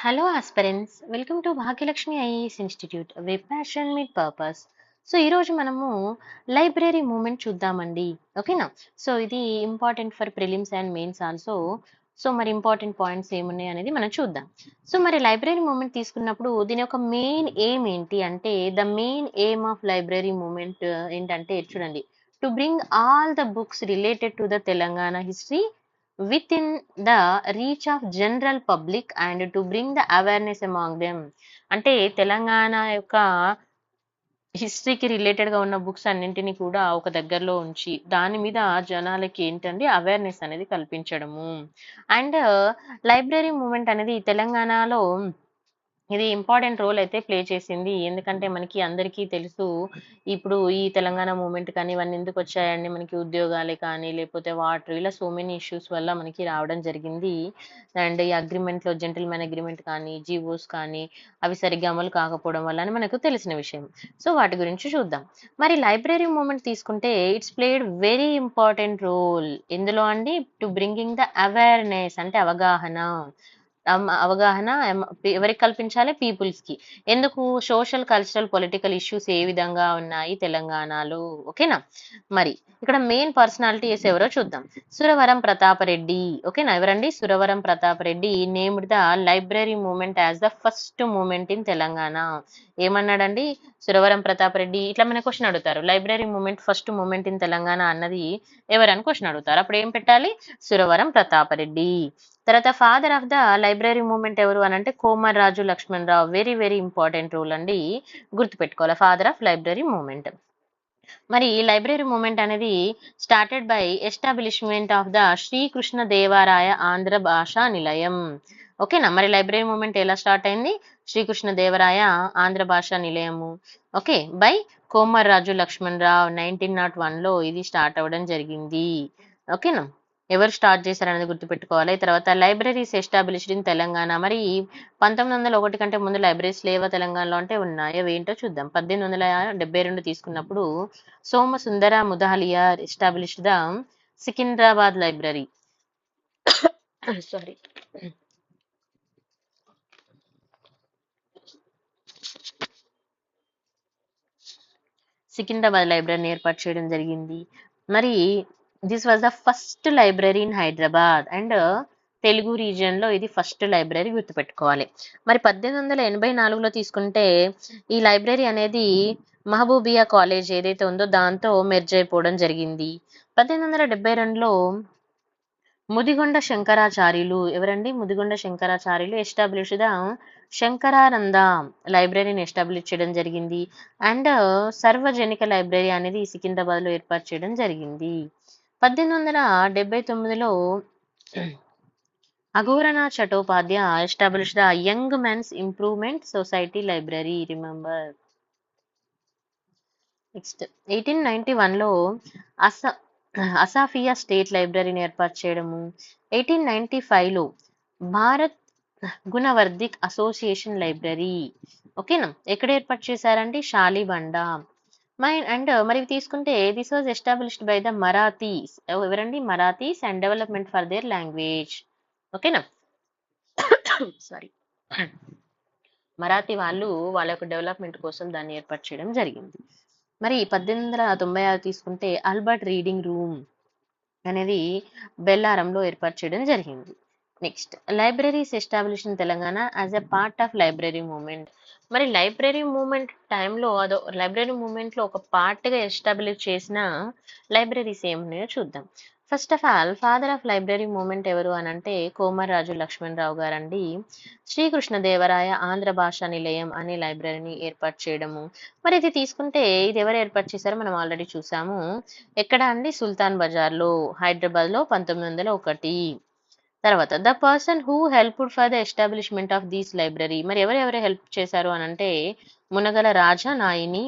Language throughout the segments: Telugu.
Hello, aspirants. Welcome to Bhagyalakshmi IAS institute with passion meat purpose. So ఈరోజు మనము లైబ్రరీ మూమెంట్ చూద్దామండి. ఓకేనా? సో ఇది important for prelims and mains also. So మరి ఇంపార్టెంట్ పాయింట్స్ ఏమున్నాయి అనేది మనం చూద్దాం. సో మరి లైబ్రరీ మూమెంట్ తీసుకున్నప్పుడు దీని యొక్క మెయిన్ ఎయిమ్ ఏంటి అంటే the main aim of library moment ఏంటంటే చూడండి, to bring all the books related to the Telangana history within the reach of general public and to bring the awareness among them. అంటే తెలంగాణ యొక్క హిస్టరీకి రిలేటెడ్ గా ఉన్న బుక్స్ అన్నింటినీ కూడా ఒక దగ్గరలో ఉంచి దాని మీద జనాలకి ఏంటండి అవేర్నెస్ అనేది కల్పించడము. అండ్ లైబ్రరీ మూమెంట్ అనేది తెలంగాణలో ఇది ఇంపార్టెంట్ రోల్ అయితే ప్లే చేసింది. ఎందుకంటే మనకి అందరికీ తెలుసు, ఇప్పుడు ఈ తెలంగాణ మూవ్‌మెంట్ కానీ ఇవన్నీ ఎందుకు వచ్చాయండి, మనకి ఉద్యోగాలే కానీ, లేకపోతే వాటర్ ఇలా సో మెనీ ఇష్యూస్ వల్ల మనకి రావడం జరిగింది. అండ్ ఈ అగ్రీమెంట్‌లో జెంటిల్‌మెన్ అగ్రీమెంట్ కానీ, జీవోస్ కానీ అవి సరిగ్గా అమలు కాకపోవడం వల్ల అని మనకు తెలిసిన విషయం. సో వాటి గురించి చూద్దాం. మరి లైబ్రరీ మూవ్‌మెంట్ తీసుకుంటే it's played very important role. ఎందులో అండి? టు బ్రింగింగ్ ద అవేర్‌నెస్ అంటే అవగాహన. అవగాహన ఎవరికి కల్పించాలి? పీపుల్స్ కి. ఎందుకు? సోషల్, కల్చరల్, పొలిటికల్ ఇష్యూస్ ఏ విధంగా ఉన్నాయి తెలంగాణలో. ఓకేనా? మరి ఇక్కడ మెయిన్ పర్సనాలిటీస్ ఎవరో చూద్దాం. సురవరం ప్రతాపరెడ్డి. ఓకేనా? ఎవరండి? Suravaram Pratapareddy named the library movement as the first movement in Telangana. ఏమన్నాడండి? సురవరం ప్రతాపరెడ్డి. ఇట్లా మన క్వశ్చన్ అడుగుతారు, library movement first movement in Telangana అన్నది ఎవరని క్వశ్చన్ అడుగుతారు. అప్పుడు ఏం పెట్టాలి? సురవరం ప్రతాపరెడ్డి. తర్వాత father of the library movement ఎవరు అని అంటే Komarraju Lakshmanarao. Very very important rule అండి, గుర్తుపెట్టుకోవాలి. Father of library movement. మరి ఈ లైబ్రరీ మూవ్‌మెంట్ అనేది started by establishment of the Srikrishna Devaraya Andhra Bhasha Nilayam. ఓకేనా? మరి లైబ్రరీ మూవ్‌మెంట్ ఎలా స్టార్ట్ అయింది? శ్రీకృష్ణ దేవరాయ ఆంధ్ర భాషా నిలయము. ఓకే, బై కోమర్రాజు లక్ష్మణరావు 1901లో ఇది స్టార్ట్ అవ్వడం జరిగింది. ఓకేనా? ఎవరు స్టార్ట్ చేశారనేది గుర్తుపెట్టుకోవాలి. తర్వాత లైబ్రరీస్ ఎస్టాబ్లిష్డ్ ఇన్ తెలంగాణ. మరి 1901 కంటే ముందు లైబ్రరీస్ లేవా తెలంగాణలో అంటే ఉన్నాయి. అవి ఏంటో చూద్దాం. 1872 తీసుకున్నప్పుడు Somasundara Mudaliar established the Secunderabad library. Sorry. Secunderabad లైబ్రరీని ఏర్పాటు చేయడం జరిగింది. మరి this was the first library in Hyderabad and Telugu region లో ఇది ఫస్ట్ లైబ్రరీ, గుర్తుపెట్టుకోవాలి. మరి 1884లో తీసుకుంటే ఈ లైబ్రరీ అనేది మహబూబియా కాలేజ్ ఏదైతే ఉందో దాంతో మెర్జ్ అయిపోవడం జరిగింది. 1872లో ముదిగొండ శంకరాచార్యులు. ఎవరండి? ముదిగొండ శంకరాచార్యులు ఎస్టాబ్లిష్ ద శంకరానంద లైబ్రరీని ఎస్టాబ్లిష్ చేయడం జరిగింది. అండ్ సార్వజనిక లైబ్రరీ అనేది సికింద్రాబాద్ లో ఏర్పాటు చేయడం జరిగింది. 1879లో Aghoranath Chattopadhyay establish the young men's improvement society library. Remember. Next 1891లో అసాఫియా స్టేట్ లైబ్రరీని ఏర్పాటు చేయడము. 1895లో భారత్ గుణవర్ధిక్ అసోసియేషన్ లైబ్రరీ. ఓకేనా? ఎక్కడ ఏర్పాటు చేశారండి? షాలిబండ. మరి తీసుకుంటే this was established by the Marathis. ఎవరండి? Marathis and development for their language. ఓకేనా? సారీ. మరాఠీ వాళ్ళు వాళ్ళ యొక్క డెవలప్మెంట్ కోసం దాన్ని ఏర్పాటు చేయడం జరిగింది. మరి 1896 తీసుకుంటే ఆల్బర్ట్ రీడింగ్ రూమ్ అనేది బెల్లారంలో ఏర్పాటు చేయడం జరిగింది. Next libraries establish in Telangana as a part of library movement. మరి లైబ్రరీ మూవ్‌మెంట్ టైంలో లైబ్రరీ మూవ్‌మెంట్ లో ఒక పార్ట్ గా ఎస్టాబ్లిష్ చేసిన లైబ్రరీస్ ఏమున్నాయో చూద్దాం. First of all father of library movement ఎవరు అని అంటే కోమర్రాజు లక్ష్మణరావు గారండి. శ్రీకృష్ణదేవరాయ ఆంధ్ర భాషా నిలయం అనే లైబ్రరీని ఏర్పాటు చేయడము. మరి ఇది తీసుకుంటే ఇది ఎవరు ఏర్పాటు చేశారో మనం ఆల్రెడీ చూసాము. ఎక్కడ అండి? సుల్తాన్ బజార్ లో, హైదరాబాద్ లో 1901. తర్వాత the person who helped for the establishment of these library. మరి ఎవరెవరు హెల్ప్ చేశారు అని అంటే మునగల రాజా నాయిని,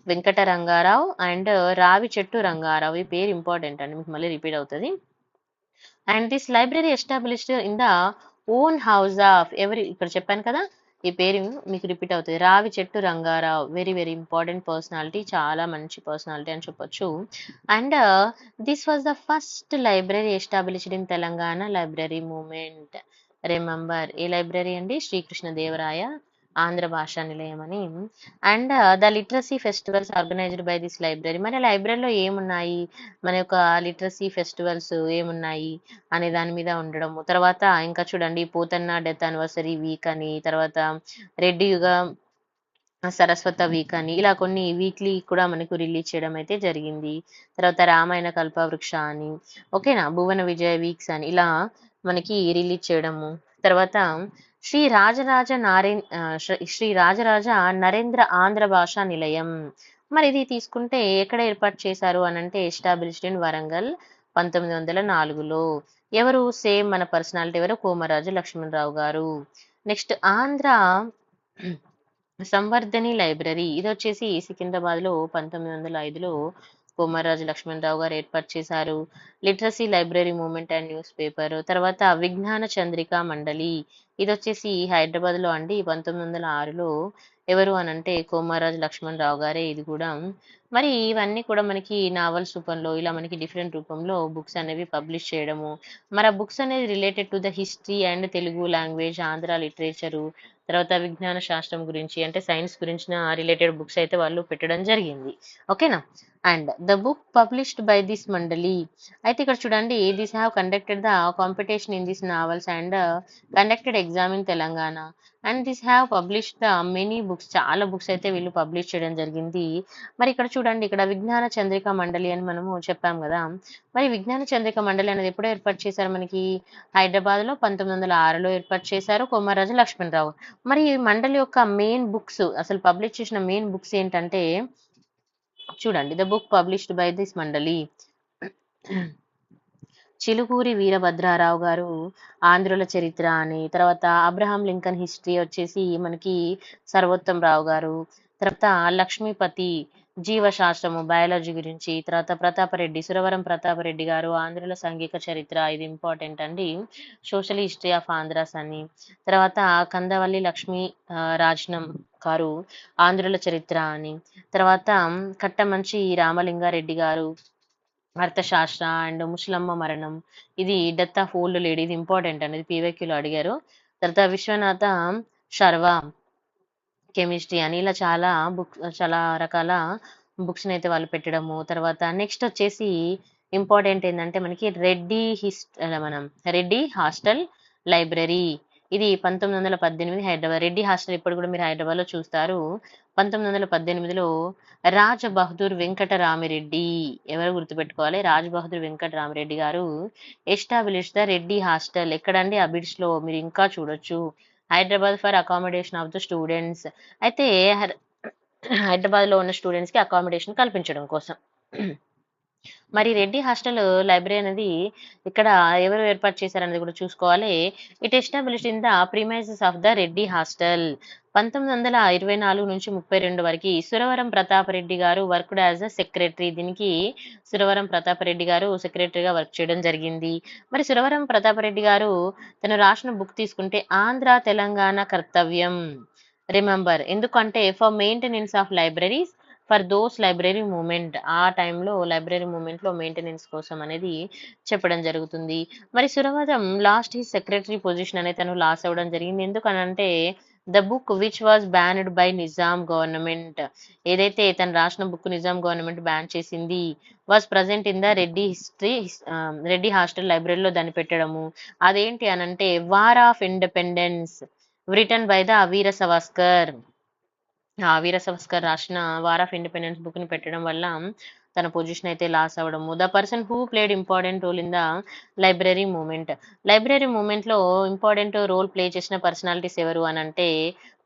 వెంకట రంగారావు అండ్ రావి చెట్టు రంగారావు. ఈ పేరు ఇంపార్టెంట్ అండి, మీకు మళ్ళీ రిపీట్ అవుతుంది. And this library established in the own house of ఎవరి, ఇక్కడ చెప్పాను కదా ఈ పేరు మీకు రిపీట్ అవుతుంది, రావి చెట్టు Rangarao. Very very important personality, చాలా మంచి పర్సనాలిటీ అని చెప్పొచ్చు. And this was the first library established in Telangana library movement. Remember a library అండి? శ్రీకృష్ణదేవరాయ ఆంధ్ర భాషా నిలయం అని. And the literacy festivals organised by this library. మరి లైబ్రరీలో ఏమున్నాయి? మన యొక్క లిటరసీ ఫెస్టివల్స్ ఏమున్నాయి అనే దాని మీద ఉండడము. తర్వాత ఇంకా చూడండి పోతన్న డెత్ యానివర్సరీ వీక్ అని, తర్వాత రెడ్డి యుగ సరస్వత వీక్ అని, ఇలా కొన్ని వీక్లీ కూడా మనకు రిలీజ్ చేయడం అయితే జరిగింది. తర్వాత రామాయణ కల్పవృక్ష అని, ఓకేనా, భువన విజయ వీక్స్ అని ఇలా మనకి రిలీజ్ చేయడము. తర్వాత శ్రీ రాజరాజ శ్రీ రాజరాజ నరేంద్ర ఆంధ్ర భాషా నిలయం. మరి ఇది తీసుకుంటే ఎక్కడ ఏర్పాటు చేశారు అని అంటే ఎస్టాబ్లిష్డ్ ఇన్ వరంగల్ 1904లో. ఎవరు? సేమ్ మన పర్సనాలిటీ ఎవరు? కోమరాజు లక్ష్మణరావు గారు. Next Andhra Samvardhani library. ఇది వచ్చేసి సికింద్రాబాద్ లో 1905లో కోమరాజు లక్ష్మణరావు గారు ఏర్పాటు చేశారు. Literacy library movement and news paper. తర్వాత విజ్ఞాన చంద్రిక మండలి. ఇది వచ్చేసి హైదరాబాద్ లో అండి 1906లో. ఎవరు అనంటే కోమరాజు లక్ష్మణరావు గారే ఇది కూడా. మరి ఇవన్నీ కూడా మనకి నావల్స్ రూపంలో ఇలా మనకి డిఫరెంట్ రూపంలో బుక్స్ అనేవి పబ్లిష్ చేయడము. మరి ఆ బుక్స్ అనేది related to the history and Telugu language, Andhra literature, తర్వాత విజ్ఞాన శాస్త్రం గురించి అంటే సైన్స్ గురించిన రిలేటెడ్ బుక్స్ అయితే వాళ్ళు పెట్టడం జరిగింది. ఓకేనా. And the book published by this మండలి. అయితే ఇక్కడ చూడండి this have conducted the competition in this novels and conducted exam in Telangana and this have published the many books. చాలా బుక్స్ అయితే వీళ్ళు పబ్లిష్ చేయడం జరిగింది. మరి ఇక్కడ చూడండి ఇక్కడ విజ్ఞాన చంద్రిక మండలి అని మనము చెప్పాం కదా. మరి విజ్ఞాన చంద్రిక మండలి అనేది ఎప్పుడు ఏర్పాటు చేశారు మనకి? హైదరాబాద్ లో 1906లో ఏర్పాటు చేశారు కొమర్రాజు లక్ష్మణరావు. మరి ఈ మండలి యొక్క మెయిన్ బుక్స్, అసలు పబ్లిష్ చేసిన మెయిన్ బుక్స్ ఏంటంటే చూడండి the book published by this మండలి. చిలుకూరి వీరభద్రారావు గారు ఆంధ్రుల చరిత్ర అని, తర్వాత అబ్రహాం లింకన్ హిస్టరీ వచ్చేసి మనకి సర్వోత్తమ్ రావు గారు, తర్వాత లక్ష్మీపతి జీవశాస్త్రము బయాలజీ గురించి, తర్వాత ప్రతాపరెడ్డి సురవరం ప్రతాపరెడ్డి గారు ఆంధ్రుల సంఘిక చరిత్ర, ఇది ఇంపార్టెంట్ అండి, సోషల్ హిస్టరీ ఆఫ్ ఆంధ్రాస్ అని, తర్వాత కందవల్లి లక్ష్మీ రాజనం గారు ఆంధ్రుల చరిత్ర అని, తర్వాత కట్టమంచి రామలింగారెడ్డి గారు అర్థశాస్త్ర అండ్ ముసలమ్మ మరణం, ఇది డెత్ ఆఫ్ ఓల్డ్ లేడీ, ఇది ఇంపార్టెంట్ అనేది పీవైక్యూలో అడిగారు. తర్వాత విశ్వనాథ శర్వ కెమిస్ట్రీ అని, ఇలా చాలా రకాల బుక్స్ అయితే వాళ్ళు పెట్టడము. తర్వాత నెక్స్ట్ వచ్చేసి ఇంపార్టెంట్ ఏంటంటే మనకి రెడ్డి హాస్టల్ లైబ్రరీ. ఇది 1918 హైదరాబాద్. రెడ్డి హాస్టల్ ఇప్పుడు కూడా మీరు హైదరాబాద్ లో చూస్తారు. 1918లో రాజ్ బహదూర్ వెంకటరామిరెడ్డి, ఎవరు గుర్తుపెట్టుకోవాలి, రాజ్ బహదూర్ వెంకటరామిరెడ్డి గారు ఎస్టాబ్లిష్ ద రెడ్డి హాస్టల్. ఎక్కడండి? అబిడ్స్ లో మీరు ఇంకా చూడొచ్చు. Hyderabad for accommodation of the students. అయితే హైదరాబాద్ లో ఉన్న స్టూడెంట్స్ కి అకామిడేషన్ కల్పించడం కోసం. మరి రెడ్డి హాస్టల్ లైబ్రరీ అనేది ఇక్కడ ఎవరు ఏర్పాటు చేశారనేది కూడా చూసుకోవాలి. It established in the premises of the Reddy hostel. 1924 నుంచి 32 వరకు సురవరం ప్రతాపరెడ్డి గారు వర్క్డ్ యాజ్ అ సెక్రటరీ. దీనికి సురవరం ప్రతాపరెడ్డి గారు సెక్రటరీగా వర్క్ చేయడం జరిగింది. మరి సురవరం ప్రతాపరెడ్డి గారు తను రాసిన బుక్ తీసుకుంటే ఆంధ్ర తెలంగాణ కర్తవ్యం. రిమెంబర్, ఎందుకంటే for maintenance of libraries for those library moment, ఆ టైంలో లైబ్రరీ మూమెంట్ లో మెయింటెనెన్స్ కోసం అనేది చెప్పడం జరుగుతుంది. మరి Suravaram lost he secretary position అనేది తను లాస్ అవ్వడం జరిగింది. ఎందుకనంటే the book which was banned by Nizam government, ఏదైతే తను రాసిన బుక్ నిజాం గవర్నమెంట్ బ్యాన్ చేసింది, was present in the Reddy hostel లైబ్రరీలో దాన్ని పెట్టడము. అదేంటి అనంటే war of independence written by the Veer Savarkar. Veer Savarkar రాసిన వార్ ఆఫ్ ఇండిపెండెన్స్ బుక్ ని పెట్టడం వల్ల తన పొజిషన్ అయితే లాస్ అవ్వడము. The person who played important role in the library movement. Library movement లో ఇంపార్టెంట్ రోల్ ప్లే చేసిన పర్సనాలిటీస్ ఎవరు అని అంటే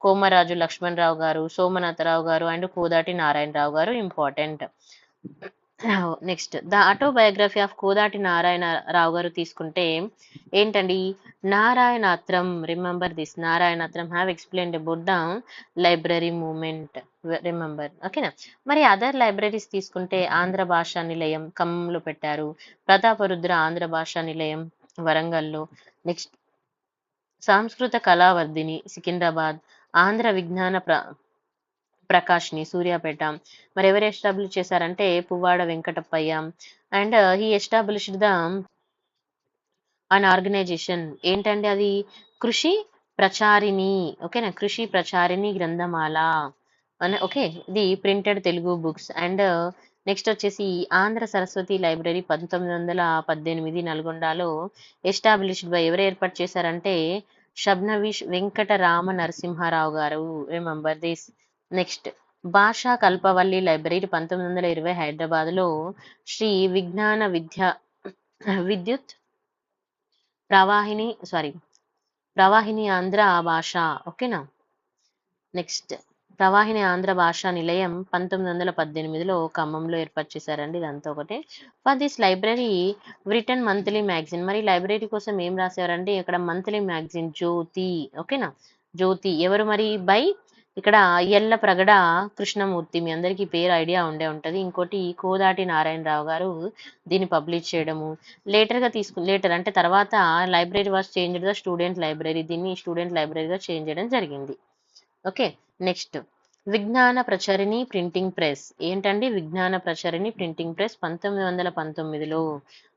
కోమరాజు లక్ష్మణరావు గారు, సోమనాథరావు గారు and Kodati Narayanarao garu important. Next the autobiography of Kodati Narayanarao garu తీసుకుంటే ఏంటండి? నారాయణాత్రం. రిమెంబర్ దిస్, నారాయణాత్రం have explained about the library movement. Remember, ఓకేనా. మరి అదర్ లైబ్రరీస్ తీసుకుంటే ఆంధ్ర భాషా నిలయం ఖమ్మంలో పెట్టారు, ప్రతాపరుద్ర ఆంధ్ర భాషా నిలయం వరంగల్లో, నెక్స్ట్ సంస్కృత కళావర్ధిని సికింద్రాబాద్, ఆంధ్ర విజ్ఞాన ప్రకాష్ని సూర్యాపేట. మరి ఎవరు ఎస్టాబ్లిష్ చేశారంటే Puvvada Venkatappayya. And he established the an organization ఏంటండి అది? కృషి ప్రచారిణి. ఓకేనా? కృషి ప్రచారిణి గ్రంథమాల ఓకే. ఇది printed Telugu books and next వచ్చేసి ఆంధ్ర సరస్వతి లైబ్రరీ 1918 నల్గొండలో ఎస్టాబ్లిష్డ్ బై ఎవరు ఏర్పాటు చేశారంటే షబ్నవీష్ వెంకట రామ నరసింహారావు గారు. Remember this. నెక్స్ట్ భాషా కల్పవల్లి లైబ్రరీ 1920 హైదరాబాద్లో శ్రీ విజ్ఞాన విద్యుత్ ప్రవాహిని ఆంధ్ర భాష. ఓకేనా? నెక్స్ట్ ప్రవాహిని ఆంధ్ర భాషా నిలయం 1918లో ఖమ్మంలో ఏర్పాటు చేశారండి. ఇదంతా ఒకటే. For this library return monthly magazine. మరి లైబ్రరీ కోసం ఏం రాసేవారంటే ఇక్కడ మంత్లీ మ్యాగజైన్ జ్యోతి. ఓకేనా? జ్యోతి ఎవరు మరి? బై ఇక్కడ ఎల్లప్రగడ కృష్ణమూర్తి. మీ అందరికీ పేరు ఐడియా ఉండే ఉంటది. ఇంకోటి కోదాటి నారాయణరావు గారు దీన్ని పబ్లిష్ చేయడము. లేటర్ అంటే తర్వాత library was changed the student library. దీన్ని స్టూడెంట్ లైబ్రరీగా చేంజ్ చేయడం జరిగింది. ఓకే. నెక్స్ట్ విజ్ఞాన ప్రచరిణి ప్రింటింగ్ ప్రెస్. ఏంటండి? విజ్ఞాన ప్రచరిణి ప్రింటింగ్ ప్రెస్ 1919లో.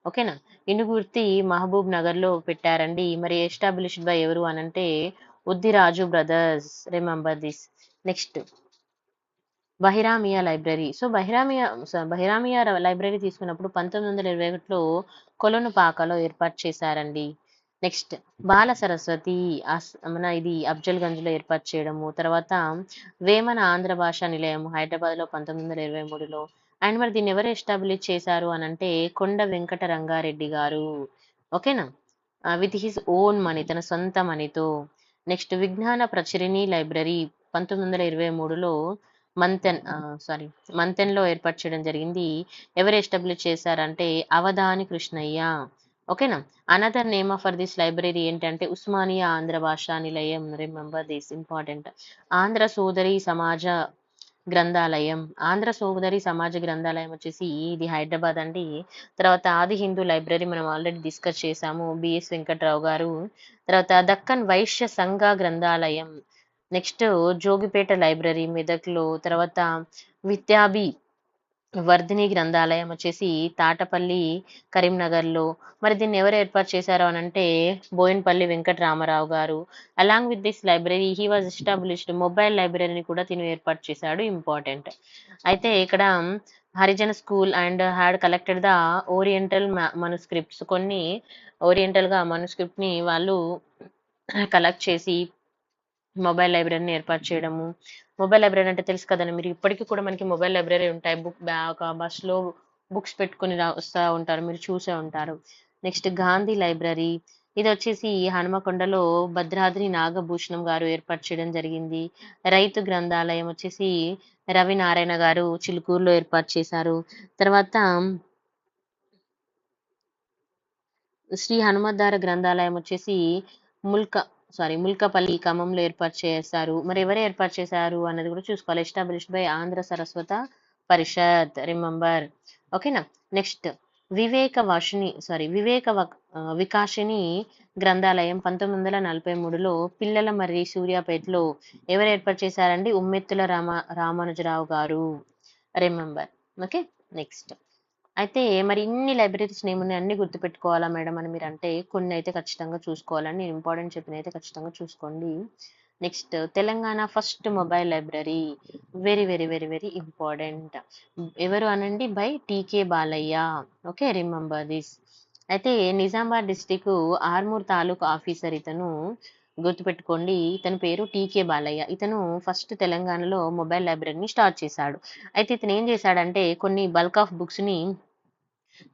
ఓకేనా? ఇనుగుర్తి మహబూబ్ నగర్ లో పెట్టారండి. మరి ఎస్టాబ్లిష్డ్ బై ఎవరు అనంటే Uddaraju brothers. Remember this. Next Bahiramiya library. So Bahiramiya library తీసుకున్నప్పుడు 1921లో కొలనుపాకలో ఏర్పాటు చేశారండి. నెక్స్ట్ బాల సరస్వతి ఇది అఫ్జల్ గంజ్ లో ఏర్పాటు చేయడము. తర్వాత వేమన ఆంధ్ర భాషా నిలయం హైదరాబాద్ లో 1923లో. అండ్ మరి దీన్ని ఎవరు ఎస్టాబ్లిష్ చేశారు అనంటే కొండ వెంకట రంగారెడ్డి గారు. ఓకేనా? విత్ హిస్ ఓన్ మనీ, తన సొంత మనీతో. నెక్స్ట్ విజ్ఞాన ప్రచురిణి లైబ్రరీ 1923లో మంతెన్లో ఏర్పాటు చేయడం జరిగింది. ఎవరు ఎస్టాబ్లిష్ చేశారంటే అవధాని కృష్ణయ్య. ఓకేనా? Another name for this library ఏంటంటే ఉస్మానియా ఆంధ్ర భాషా నిలయం. Remember this important. ఆంధ్ర సోదరి సమాజ గ్రంథాలయం. ఆంధ్ర సోదరి సమాజ గ్రంథాలయం వచ్చేసి ఇది హైదరాబాద్ అండి. తర్వాత ఆది హిందూ లైబ్రరీ మనం ఆల్రెడీ డిస్కస్ చేసాము, బిఎస్ వెంకట్రావు గారు. తర్వాత దక్కన్ వైశ్య సంఘ గ్రంథాలయం. నెక్స్ట్ జోగిపేట లైబ్రరీ మెదక్లో. తర్వాత విద్యాభి వర్ధిని గ్రంథాలయం వచ్చేసి తాటపల్లి కరీంనగర్లో. మరి దీన్ని ఎవరు ఏర్పాటు చేశారు అనంటే Boinpally Venkata Ramarao garu. Along with this library he was established mobile లైబ్రరీని కూడా తిను ఏర్పాటు చేశాడు. ఇంపార్టెంట్. అయితే ఇక్కడ Harijana school and had collected the oriental manuscripts. కొన్ని ఓరియంటల్ గా మనుస్క్రిప్ట్ ని వాళ్ళు కలెక్ట్ చేసి మొబైల్ లైబ్రరీని ఏర్పాటు చేయడము. మొబైల్ లైబ్రరీ అంటే తెలుసు కదండి, మీరు ఇప్పటికీ కూడా మనకి మొబైల్ లైబ్రరీ ఉంటాయి. బస్సులో బుక్స్ పెట్టుకుని వస్తూ ఉంటారు, మీరు చూసే ఉంటారు. Next Gandhi library. ఇది వచ్చేసి హనుమకొండలో భద్రాద్రి నాగభూషణం గారు ఏర్పాటు చేయడం జరిగింది. రైతు గ్రంథాలయం వచ్చేసి రవి నారాయణ గారు చిలుకూరులో ఏర్పాటు చేశారు. తర్వాత శ్రీ హనుమద్వార గ్రంథాలయం వచ్చేసి ముల్కపల్లి ఖమ్మంలో ఏర్పాటు చేశారు. మరి ఎవరు ఏర్పాటు చేశారు అన్నది కూడా చూసుకోవాలి. Established by Andhra Saraswata Parishat. Remember. ఓకేనా? నెక్స్ట్ వికాషిని గ్రంథాలయం 1943లో పిల్లల మర్రి సూర్యాపేటలో. ఎవరు ఏర్పాటు చేశారండి? ఉమ్మెత్తుల రామానుజరావు గారు. రిమెంబర్. ఓకే. నెక్స్ట్ అయితే మరి ఇన్ని లైబ్రరీస్ ఏమున్నాయి, అన్ని గుర్తుపెట్టుకోవాలా మేడం అని మీరు అంటే కొన్ని అయితే ఖచ్చితంగా చూసుకోవాలండి. నేను ఇంపార్టెంట్ చెప్పిన అయితే ఖచ్చితంగా చూసుకోండి. Next Telangana first mobile library. Very very very very important. ఎవరు అనండి? By TK Balayya. Okay. Remember this. అయితే నిజామాబాద్ డిస్టిక్ ఆర్మూర్ తాలూకు ఆఫీసర్ ఇతను. గుర్తుపెట్టుకోండి, ఇతని పేరు టీకే బాలయ్య. ఇతను ఫస్ట్ తెలంగాణలో మొబైల్ లైబ్రరీని స్టార్ట్ చేశాడు. అయితే ఇతను ఏం చేశాడంటే కొన్ని బల్క్ ఆఫ్ బుక్స్ ని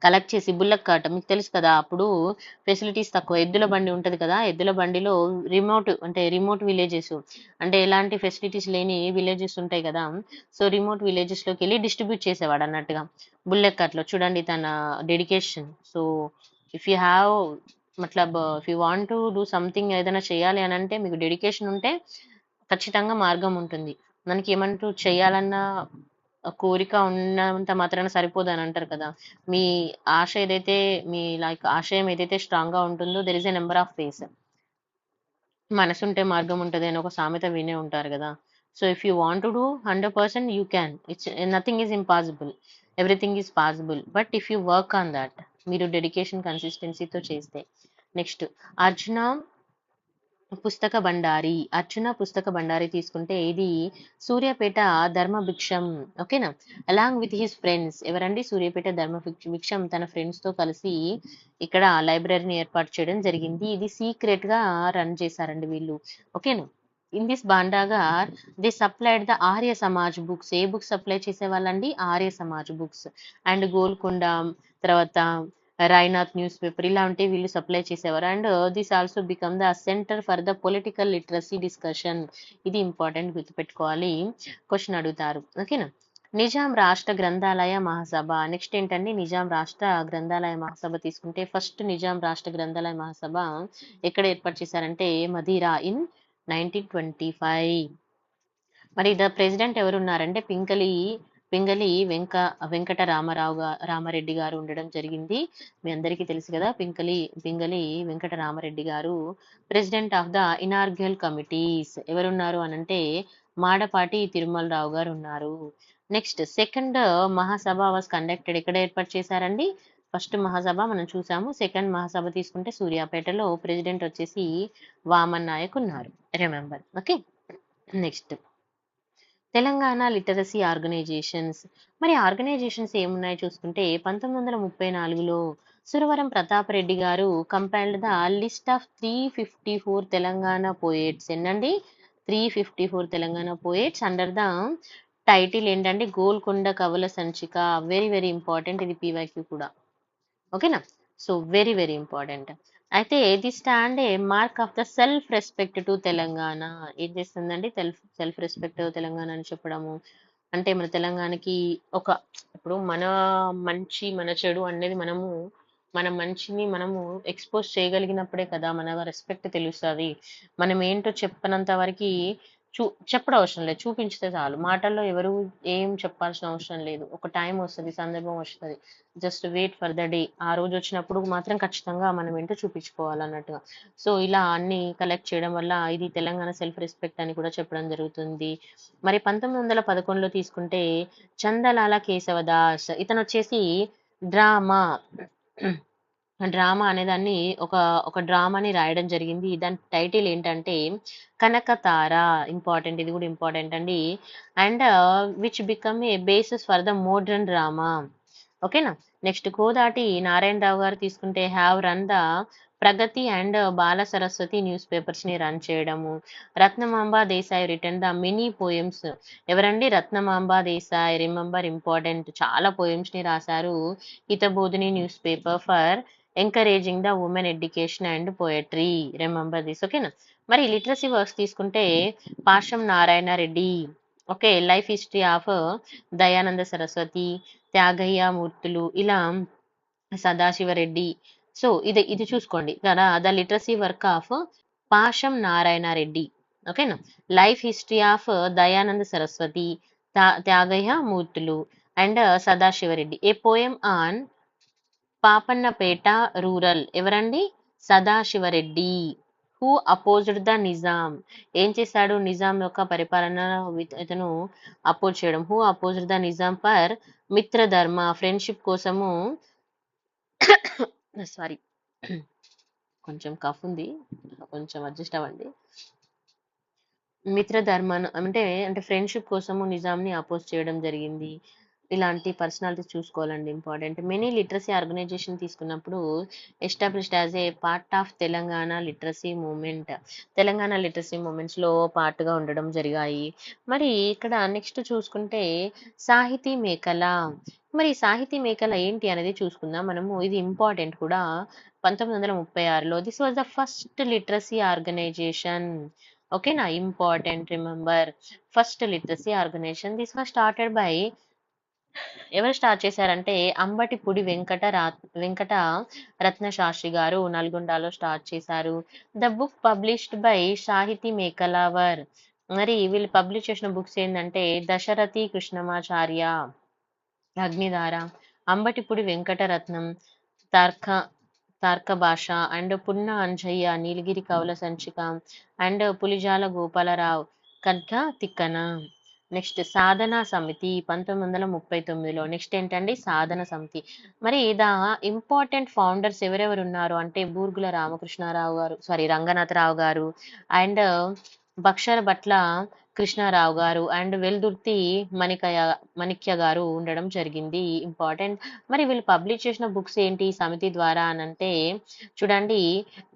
కలెక్ట్ చేసి బుల్లక్ కార్ట్ మీకు తెలుసు కదా, అప్పుడు ఫెసిలిటీస్ తక్కువ, ఎద్దుల బండి ఉంటది కదా, ఎద్దుల బండిలో రిమోట్ విలేజెస్ అంటే ఎలాంటి ఫెసిలిటీస్ లేని విలేజెస్ ఉంటాయి కదా, సో రిమోట్ విలేజెస్ లోకి వెళ్ళి డిస్ట్రిబ్యూట్ చేసేవాడు అన్నట్టుగా బుల్లెక్ కార్ట్ లో. చూడండి తన dedication. So if you have if you want to do something, ఏదైనా చేయాలి అని అంటే మీకు డెడికేషన్ ఉంటే ఖచ్చితంగా మార్గం ఉంటుంది. మనకి ఏమంటూ చేయాలన్న కోరిక ఉన్నంత మాత్రాన సరిపోదు అని అంటారు కదా. మీ ఆశయం ఏదైతే స్ట్రాంగ్ గా ఉంటుందో there is a number of ways. మనసుంటే మార్గం ఉంటది అని ఒక సామెత వినే ఉంటారు కదా. So if you want to do 100% you can. It's nothing is impossible, everything is possible. But if you work on that, మీరు డెడికేషన్ కన్సిస్టెన్సీతో చేస్తే. నెక్స్ట్ అర్జున అర్జున పుస్తక బండారి తీసుకుంటే ఇది సూర్యాపేట ధర్మభిక్షం. ఓకేనా? అలాంగ్ విత్ హిస్ ఫ్రెండ్స్, ఎవరండి? సూర్యాపేట భిక్షం తన ఫ్రెండ్స్ తో కలిసి ఇక్కడ లైబ్రరీని ఏర్పాటు చేయడం జరిగింది. ఇది సీక్రెట్ గా రన్ చేశారండి వీళ్ళు. ఓకేనా? In this Bhandagar they supplied the Arya Samaj books. ఏ బుక్స్ సప్లై చేసేవాళ్ళండి? ఆర్య సమాజ్ బుక్స్. అండ్ గోల్కొండ, తర్వాత రైనాథ్ న్యూస్ పేపర్, ఇలాంటివి వీళ్ళు సప్లై చేసేవారు. And this also become the centre for the political literacy discussion. ఇది ఇంపార్టెంట్, గుర్తుపెట్టుకోవాలి, క్వశ్చన్ అడుగుతారు. ఓకేనా? నిజాం రాష్ట్ర గ్రంథాలయ మహాసభ. నెక్స్ట్ ఏంటండి? నిజాం రాష్ట్ర గ్రంథాలయ మహాసభ తీసుకుంటే ఫస్ట్ నిజాం రాష్ట్ర గ్రంథాలయ మహాసభ ఎక్కడ ఏర్పాటు చేశారంటే మదిరా ఇన్ 1925. మరి ద ప్రెసిడెంట్ ఎవరున్నారంటే పింగళి వెంకట రామారెడ్డి గారు ఉండడం జరిగింది. మీ అందరికీ తెలుసు కదా, పింగళి వెంకట రామారెడ్డి గారు ప్రెసిడెంట్ ఆఫ్ ద ఇనార్గల్ కమిటీస్. ఎవరున్నారు అనంటే మాడపాటి తిరుమలరావు గారు ఉన్నారు. Next second Mahasabha was conducted. ఎక్కడ ఏర్పాటు చేశారండి? ఫస్ట్ మహాసభ మనం చూసాము. సెకండ్ మహాసభ తీసుకుంటే సూర్యాపేటలో. ప్రెసిడెంట్ వచ్చేసి వామన్ నాయక్ ఉన్నారు. Remember. Okay. Next Telangana literacy organisations. మరి ఆర్గనైజేషన్స్ ఏమున్నాయో చూసుకుంటే 1934లో Suravaram Pratap Reddy garu compiled the list of 354 Telangana poets. ఎన్నండి? 354 Telangana poets under the title ఏంటంటే Golconda Kavula Sanchika. Very very important, ఇది పీవైక్యూ కూడా. ఓకేనా? So very very important. అయితే ఇది stand a mark of the self respect to Telangana. ఏం చేస్తుందండి? సెల్ఫ్ రెస్పెక్ట్ తెలంగాణ అని చెప్పడము. అంటే మన తెలంగాణకి ఒక, ఇప్పుడు మన మంచి మన చెడు అనేది మన మంచిని మనము ఎక్స్పోజ్ చేయగలిగినప్పుడే కదా మన రెస్పెక్ట్ తెలుస్తుంది. మనం ఏంటో చెప్పనంత వరకు చెప్పడం అవసరం లేదు, చూపించితే చాలు. మాటల్లో ఎవరు ఏం చెప్పాల్సిన అవసరం లేదు. ఒక టైం వస్తుంది, సందర్భం వస్తుంది, just wait for the day. ఆ రోజు వచ్చినప్పుడు మాత్రం ఖచ్చితంగా మనం ఏంటో చూపించుకోవాలన్నట్టుగా. సో ఇలా అన్ని కలెక్ట్ చేయడం వల్ల ఇది తెలంగాణ సెల్ఫ్ రెస్పెక్ట్ అని కూడా చెప్పడం జరుగుతుంది. మరి 1911లో తీసుకుంటే చందలాల కేశవదాస్, ఇతను వచ్చేసి డ్రామా డ్రామా అనేదాన్ని ఒక డ్రామాని రాయడం జరిగింది. దాని టైటిల్ ఏంటంటే కనకతార. ఇంపార్టెంట్, ఇది కూడా ఇంపార్టెంట్ అండి. And which become a basis for the modern drama. ఓకేనా? నెక్స్ట్ కోదాటి నారాయణరావు గారు తీసుకుంటే have run the Pragati and Bala Saraswati newspapers ని రన్ చేయడము. Ratnamamba Desai written the mini poems. ఎవరండి? రత్నమాంబ దేశాయ్. రిమెంబర్, ఇంపార్టెంట్, చాలా పోయమ్స్ ని రాశారు. Hitabodhini news paper for encouraging the women education and poetry. Remember this. ఓకేనా? మరి లిటరసీ వర్క్స్ తీసుకుంటే Pasham Narayana Reddy. Okay. Life history of Dayananda Saraswati, Tyagayya Murthulu, ఇలా సదాశివరెడ్డి. సో ఇది చూసుకోండి కదా, the literacy work of Pasham Narayana Reddy. ఓకేనా? Life history of Dayananda Saraswati, Tyagayya Murthulu and Sadasivareddy. ఏ పోయం ఆన్ పాపన్నపేట రూరల్. ఎవరండి? Sadasivareddy. Who opposed the Nizam. ఏం చేశాడు? నిజాం యొక్క పరిపాలన ఇతను అపోజ్ చేయడం. Who opposed the Nizam for Mitradharma, friendship కోసము. సారీ, కొంచెం కఫ్ ఉంది, కొంచెం అడ్జస్ట్ అవ్వండి. మిత్రధర్మను అంటే ఫ్రెండ్షిప్ కోసము నిజాంని అపోజ్ చేయడం జరిగింది. ఇలాంటి పర్సనాలిటీస్ చూసుకోవాలండి, ఇంపార్టెంట్. మెనీ లిటరసీ ఆర్గనైజేషన్ తీసుకున్నప్పుడు established as a part of Telangana literacy movement. Telangana literacy movements లో పార్ట్ గా ఉండడం జరిగాయి. మరి ఇక్కడ నెక్స్ట్ చూసుకుంటే సాహితీ మేఖల. మరి సాహితీ మేఖల ఏంటి అనేది చూసుకుందాం మనము. ఇది ఇంపార్టెంట్ కూడా. 1936లో this was the first literacy organization. ఓకేనా? Important, remember. First literacy organization. This was started by, ఎవరు స్టార్ట్ చేశారంటే అంబటిపూడి వెంకట రత్న శాస్త్రి గారు నల్గొండలో స్టార్ట్ చేశారు. ద బుక్ పబ్లిష్డ్ బై సాహితీ మేకలావర్. మరి వీళ్ళు పబ్లిష్ చేసిన బుక్స్ ఏంటంటే దశరథి కృష్ణమాచార్య, అగ్నిధార, అంబటిపూడి వెంకటరత్నం, తర్క తర్క భాష అండ్ పున్న అంజయ్య, నీలగిరి కవుల సంచిక అండ్ పులిజాల గోపాలరావు, కథ తిక్కన. నెక్స్ట్ సాధన సమితి 1939లో. నెక్స్ట్ ఏంటండి సాధన సమితి. మరి ఇంపార్టెంట్ ఫౌండర్స్ ఎవరెవరు ఉన్నారు అంటే బూర్గుల రామకృష్ణారావు గారు, సారీ రంగనాథరావు గారు, అండ్ బక్షర భట్ల కృష్ణారావు గారు, అండ్ వెల్దుర్తి మణిక్య గారు ఉండడం జరిగింది. ఇంపార్టెంట్. మరి వీళ్ళు పబ్లిష్ చేసిన బుక్స్ ఏంటి ఈ సమితి ద్వారా అనంటే చూడండి,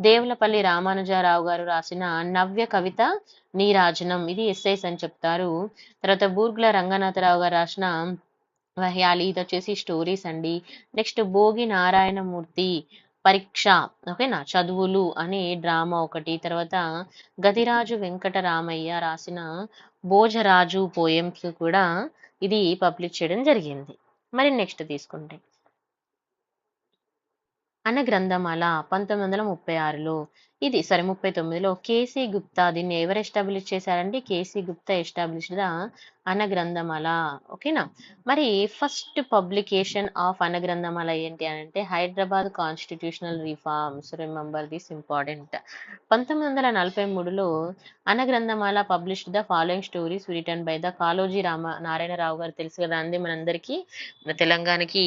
దేవులపల్లి రామానుజారావు గారు రాసిన నవ్య కవిత నీరాజనం, ఇది ఎస్ఐస్ అని చెప్తారు. తర్వాత బూర్గుల రంగనాథరావు గారు రాసిన వహ్యాలి, ఇది వచ్చేసి స్టోరీస్ అండి. నెక్స్ట్ భోగి నారాయణమూర్తి పరీక్ష, ఓకేనా, చదువులు అనే డ్రామా ఒకటి. తర్వాత గదిరాజు వెంకటరామయ్య రాసిన భోజరాజు పోయమ్స్ కూడా ఇది పబ్లిష్ చేయడం జరిగింది. మరి నెక్స్ట్ తీసుకుంటే అన్న గ్రంథమాల 1936లో, ఇది సరే 39లో కేసీ గుప్తా, దీన్ని ఎవరు ఎస్టాబ్లిష్ చేశారండి? కేసీ గుప్తా ఎస్టాబ్లిష్ ద అన్న గ్రంథమాల, ఓకేనా. మరి ఫస్ట్ పబ్లికేషన్ ఆఫ్ అన్న గ్రంథమాల ఏంటి అని అంటే Hyderabad constitutional reforms, remember this important. 1943లో అన్న Granthamala published the following stories written by the Kaloji Narayanarao garu, తెలుసు కదా అండి మనందరికీ, మన తెలంగాణకి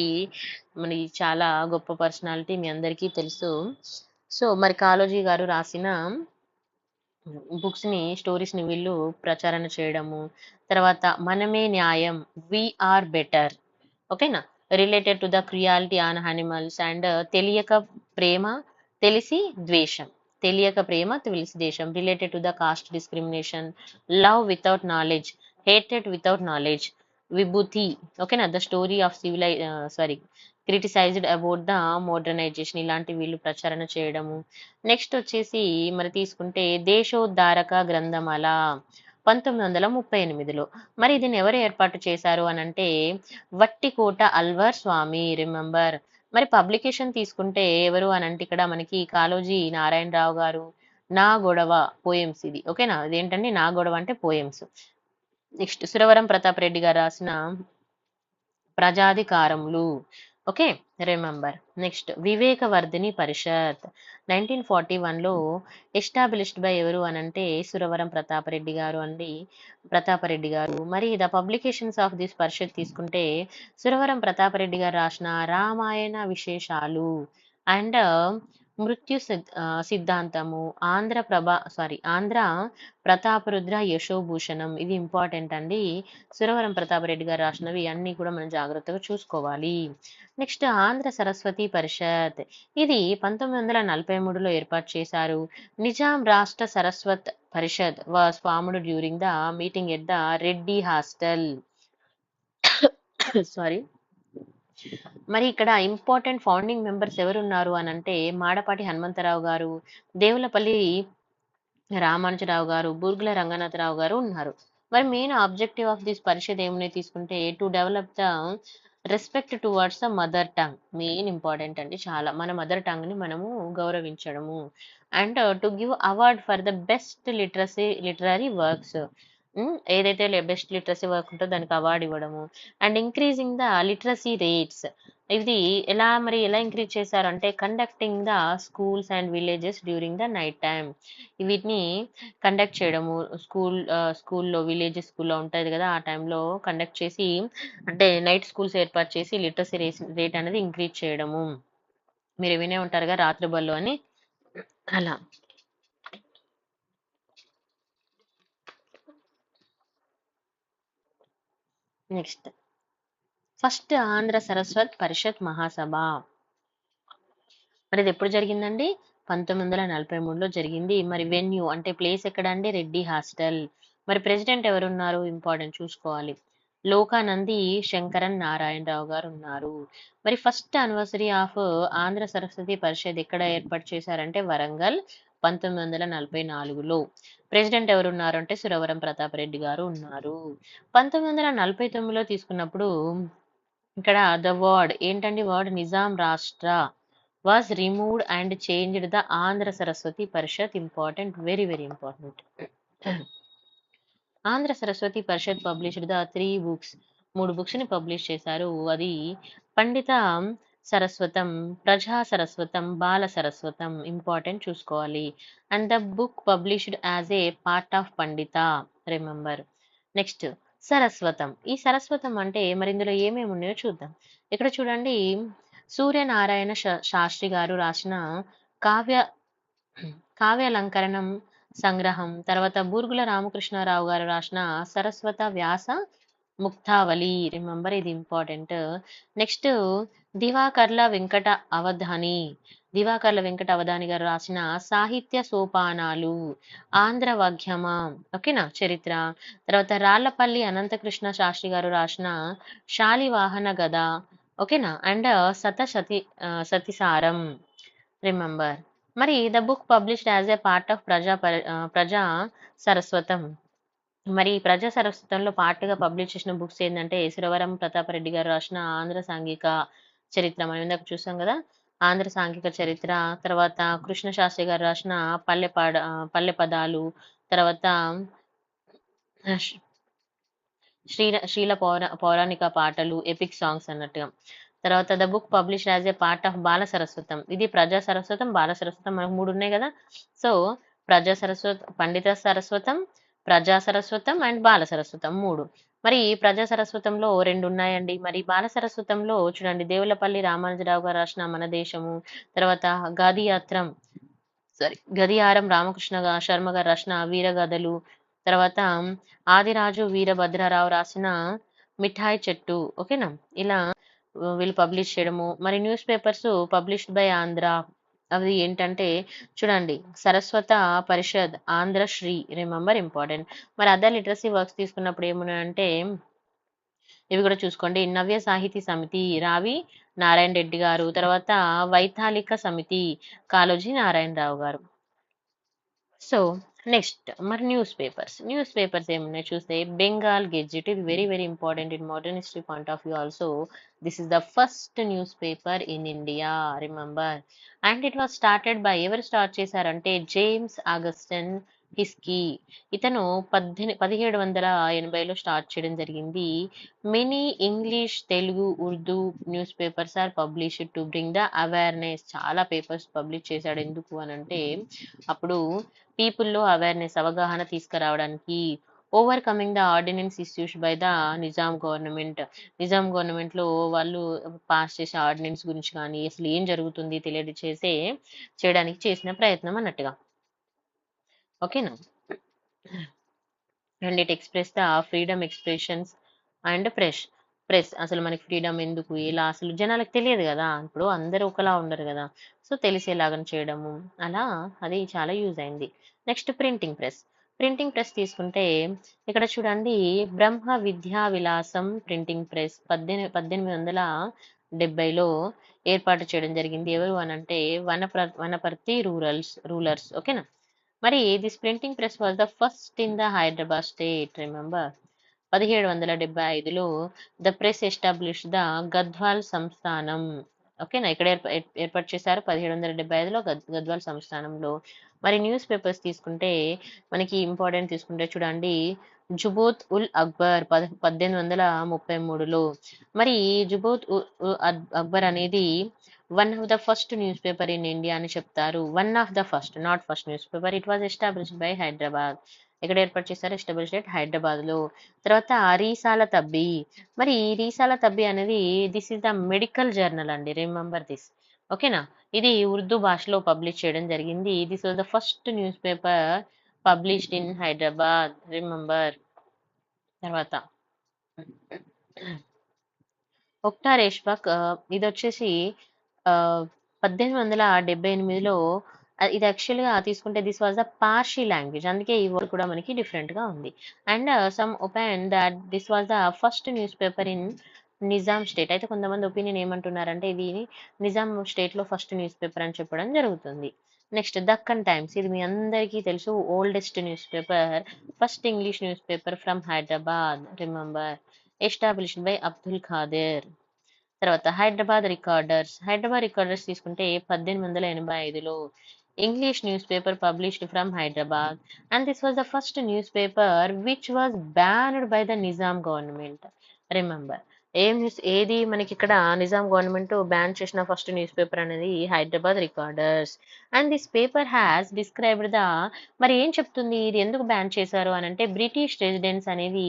మన చాలా గొప్ప పర్సనాలిటీ, మీ అందరికీ తెలుసు. సో మరి కాళోజీ గారు రాసిన బుక్స్ ని, స్టోరీస్ ని వీళ్ళు ప్రచారణ చేయడము. తర్వాత మనమే న్యాయం, వీఆర్ బెటర్, ఓకేనా, related to the cruelty on animals, and తెలియక ప్రేమ తెలిసి ద్వేషం, తెలియక ప్రేమ తెలిసి దేశం, related to the caste discrimination, love without knowledge, hated without knowledge, విభూతి, ఓకేనా, the story of criticized about the modernization, ఇలాంటి వీళ్ళు ప్రచారణ చేయడము. నెక్స్ట్ వచ్చేసి మరి తీసుకుంటే దేశోద్ధారక గ్రంథమాల 1938లో. మరి దీన్ని ఎవరు ఏర్పాటు చేశారు అని అంటే వట్టికోట అల్వర్ స్వామి, రిమెంబర్. మరి పబ్లికేషన్ తీసుకుంటే ఎవరు అని అంటే ఇక్కడ మనకి కాళోజీ నారాయణరావు గారు, నా గొడవ పోయమ్స్, ఇది ఓకేనా, ఇదేంటండి నా గొడవ అంటే పోయమ్స్. నెక్స్ట్ సురవరం ప్రతాప్ రెడ్డి గారు రాసిన ప్రజాధికారములు, okay, remember. Next Vivekavardhini Parishad 1941లో ఎస్టాబ్లిష్డ్ బై ఎవరు అనంటే సురవరం ప్రతాపరెడ్డి గారు అండి, ప్రతాపరెడ్డి గారు. మరి the publications of this Parishad తీసుకుంటే సురవరం ప్రతాపరెడ్డి గారు రాసిన రామాయణ విశేషాలు, అండ్ మృత్యు సిద్ధాంతము, ఆంధ్ర ప్రతాపరుద్ర యశోభూషణం, ఇది ఇంపార్టెంట్ అండి. సురవరం ప్రతాపరెడ్డి గారు రాసినవి అన్ని కూడా మనం జాగ్రత్తగా చూసుకోవాలి. నెక్స్ట్ ఆంధ్ర సరస్వతి పరిషత్, ఇది 1943లో ఏర్పాటు చేశారు. Nizam Rashtra Saraswat Parishad was formed during the meeting at the Reddy hostel. Sorry. మరి ఇక్కడ ఇంపార్టెంట్ ఫౌండింగ్ మెంబర్స్ ఎవరున్నారు అని అంటే మాడపాటి హనుమంతరావు గారు, దేవులపల్లి రామానుజరావు గారు, బూర్గుల రంగనాథరావు గారు ఉన్నారు. మరి main objective of this Parishad ఏమని తీసుకుంటే to develop the respect towards the mother tongue, main important అండి చాలా, మన మదర్ టంగ్ ని మనము గౌరవించడము. And to give award for the best literary works, ఏదైతే బెస్ట్ లిటరసీ వర్క్ ఉంటుందో దానికి అవార్డు ఇవ్వడము. And increasing the literacy rates, ఇది ఎలా ఇంక్రీజ్ చేశారు అంటే conducting the schools and villages during the night time, వీటిని కండక్ట్ చేయడము. స్కూల్లో విలేజెస్ స్కూల్లో ఉంటుంది కదా, ఆ టైంలో కండక్ట్ చేసి, అంటే నైట్ స్కూల్స్ ఏర్పాటు చేసి లిటరసీ రేట్ అనేది ఇంక్రీజ్ చేయడము. మీరు వినే ఉంటారు కదా రాత్రి బళ్ళు అని, అలా. నెక్స్ట్ ఫస్ట్ ఆంధ్ర సరస్వత్ పరిషత్ మహాసభ, మరి ఇది ఎప్పుడు జరిగిందండి? 1943లో జరిగింది. మరి వెన్యూ అంటే ప్లేస్ ఎక్కడ అండి? రెడ్డి హాస్టల్. మరి ప్రెసిడెంట్ ఎవరున్నారు? ఇంపార్టెంట్ చూసుకోవాలి. లోకానంది శంకరన్ నారాయణరావు గారు ఉన్నారు. మరి first anniversary of Andhra Saraswati Parishad ఎక్కడ ఏర్పాటు చేశారంటే వరంగల్ 1944లో. ప్రెసిడెంట్ ఎవరున్నారు అంటే సురవరం ప్రతాప్ రెడ్డి గారు ఉన్నారు. 1949లో తీసుకున్నప్పుడు ఇక్కడ ద వర్డ్ ఏంటండి? వర్డ్ నిజాం రాష్ట్ర was removed and changed the Andhra Saraswati Parishad. Important, very very important. Andhra Saraswati Parishad published the 3 books, 3 books ని పబ్లిష్ చేశారు. అది పండిత సరస్వతం, ప్రజా సరస్వతం, బాల సరస్వతం, ఇంపార్టెంట్ చూసుకోవాలి. And the book published as a part of Pandit, remember. Next సరస్వతం. ఈ సరస్వతం అంటే మరి ఇందులో ఏమేమి ఉన్నాయో చూద్దాం. ఇక్కడ చూడండి, సూర్యనారాయణ శాస్త్రి గారు రాసిన కావ్య కావ్యాలంకరణం సంగ్రహం, తర్వాత బూర్గుల రామకృష్ణారావు గారు రాసిన సరస్వత వ్యాస ముక్తావళి, రిమెంబర్ ఇది ఇంపార్టెంట్. నెక్స్ట్ దివాకర్ల వెంకట అవధాని దివాకర్ల వెంకట అవధాని గారు రాసిన సాహిత్య సోపానాలు, ఆంధ్ర వాగ్యమ, ఓకేనా, చరిత్ర. తర్వాత రాళ్లపల్లి అనంతకృష్ణ శాస్త్రి గారు రాసిన శాలివాహన గద, ఓకేనా, అండ్ సతిసారం, రిమెంబర్. మరి the book published as a part of ప్రజా సరస్వతం. మరి ప్రజా సరస్వతంలో పార్ట్గా పబ్లిష్ చేసిన బుక్స్ ఏంటంటే సురవరం ప్రతాపరెడ్డి గారు రాసిన ఆంధ్ర సాంఘిక చరిత్ర, మనం ఇందాక చూసాం కదా, ఆంధ్ర సాంఘిక చరిత్ర. తర్వాత కృష్ణ శాస్త్రి గారు రాసిన పల్లె పదాలు, తర్వాత శ్రీల పౌరాణిక పాటలు, ఎపిక్ సాంగ్స్ అన్నట్టుగా. తర్వాత the book published as a part of Bala Saraswatam. ఇది ప్రజా సరస్వతం, బాల సరస్వతం, మనకు 3 ఉన్నాయి కదా. సో ప్రజా సరస్వతం, పండిత సరస్వతం, ప్రజా సరస్వతం అండ్ బాల సరస్వతం 3. మరి ప్రజా సరస్వతంలో 2 ఉన్నాయండి. మరి బాల సరస్వతంలో చూడండి, దేవులపల్లి రామానుజరావు గారు రాసిన మన దేశము, తర్వాత గదియారం రామకృష్ణ శర్మ గారు రాసిన వీరగాథలు, తర్వాత ఆదిరాజు వీరభద్రరావు రాసిన మిఠాయి చెట్టు, ఓకేనా. ఇలా వీళ్ళు పబ్లిష్ చేయడము. మరి news papers published by Andhra, అవి ఏంటంటే చూడండి, సరస్వత పరిషత్, ఆంధ్రశ్రీ, రిమెంబర్ ఇంపార్టెంట్. మరి అదర్ లిటరసీ వర్క్స్ తీసుకున్నప్పుడు ఏమున్నాయంటే ఇవి కూడా చూసుకోండి. నవ్య సాహితీ సమితి, రావి నారాయణ రెడ్డి గారు, తర్వాత వైతాళిక సమితి, కాళోజీ నారాయణరావు గారు. సో నెక్స్ట్ మరి న్యూస్ పేపర్స్ ఏమున్నాయి చూస్తే, బెంగాల్ గెజిట్, ఇది very very important in modern history point of view also. This is the first news paper in India, remember. And it was started by, ఎవరు స్టార్ట్ చేశారంటే జేమ్స్ ఆగస్టన్ హిస్కీ. ఇతను 1780లో స్టార్ట్ చేయడం జరిగింది. Many English, Telugu, Urdu news papers are published to bring the awareness. చాలా పేపర్స్ పబ్లిష్ చేశాడు. ఎందుకు అని అంటే అప్పుడు పీపుల్లో అవేర్నెస్, అవగాహన తీసుకురావడానికి. Overcoming the ordinance issues by the Nizam government. Nizam government లో వాళ్ళు పాస్ చేసే ఆర్డినెన్స్ గురించి కానీ అసలు ఏం జరుగుతుంది చేయడానికి చేసిన ప్రయత్నం అన్నట్టుగా, ఓకేనా. And it express the freedom expressions and press అసలు మనకి ఫ్రీడమ్ ఎందుకు, ఇలా అసలు జనాలకు తెలియదు కదా, ఇప్పుడు అందరూ ఒకలా ఉండరు కదా, సో తెలిసేలాగా చేయడము, అలా అది చాలా యూజ్ అయింది. నెక్స్ట్ ప్రింటింగ్ ప్రెస్ తీసుకుంటే ఇక్కడ చూడండి, బ్రహ్మ విద్యా విలాసం ప్రింటింగ్ ప్రెస్ 1870లో ఏర్పాటు చేయడం జరిగింది. ఎవరు అనంటే వనపర్తి రూలర్స్, ఓకేనా. మరి this printing press was the first in the Hyderabad state, remember. 1775లో the press establish the Gadwal సంస్థానం, ఓకేనా. ఇక్కడ ఏర్పాటు చేశారు 1775లో గద్వాల్ సంస్థానంలో. మరి న్యూస్ పేపర్స్ తీసుకుంటే మనకి ఇంపార్టెంట్ తీసుకుంటే చూడండి, జుబోత్ ఉల్ అక్బర్ 1833లో. మరి జుబోత్ అక్బర్ అనేది one of the first news paper in India అని చెప్తారు. One of the first, not first news paper. It was established by Hyderabad. ఎక్కడ ఏర్పాటు చేశారు? ఎస్టాబ్లిష్డ్ ఎట్ హైదరాబాద్ లో. తర్వాత రీసాల తబ్బి. మరి రీసాల తబ్బి అనేది this is the medical journal అండి, రిమెంబర్ దిస్, ఓకేనా. ఇది ఉర్దూ భాషలో పబ్లిష్ చేయడం జరిగింది. This was the first news paper published in Hyderabad, remember. తర్వాత ఒక్టా రేష్బక్, ఇది వచ్చేసి 1878లో. ఇది యాక్చువల్గా తీసుకుంటే this was the party language, అందుకే ఈ వర్డ్ కూడా మనకి డిఫరెంట్ గా ఉంది. And some opinion that this was the first news paper in Nizam state. అయితే కొంతమంది ఒపీనియన్ ఏమంటున్నారంటే ఇది నిజాం స్టేట్ లో ఫస్ట్ న్యూస్ పేపర్ అని చెప్పడం జరుగుతుంది. నెక్స్ట్ దక్కన్ టైమ్స్, ఇది మీ అందరికీ తెలుసు, oldest news paper, first English news paper from Hyderabad, remember, established by Abdul Khader. తర్వాత హైదరాబాద్ రికార్డర్స్ తీసుకుంటే 1885లో English news paper published from Hyderabad. And this was the first news paper which was banned by the Nizam government, remember. ఏం న్యూస్ ఏది మనకి ఇక్కడ నిజాం గవర్నమెంట్ బ్యాన్ చేసిన ఫస్ట్ న్యూస్ పేపర్ అనేది Hyderabad recorders. And this paper has described the, మరి ఏం చెప్తుంది ఇది ఎందుకు బ్యాన్ చేశారు అని అంటే, బ్రిటిష్ రెసిడెన్స్ అనేది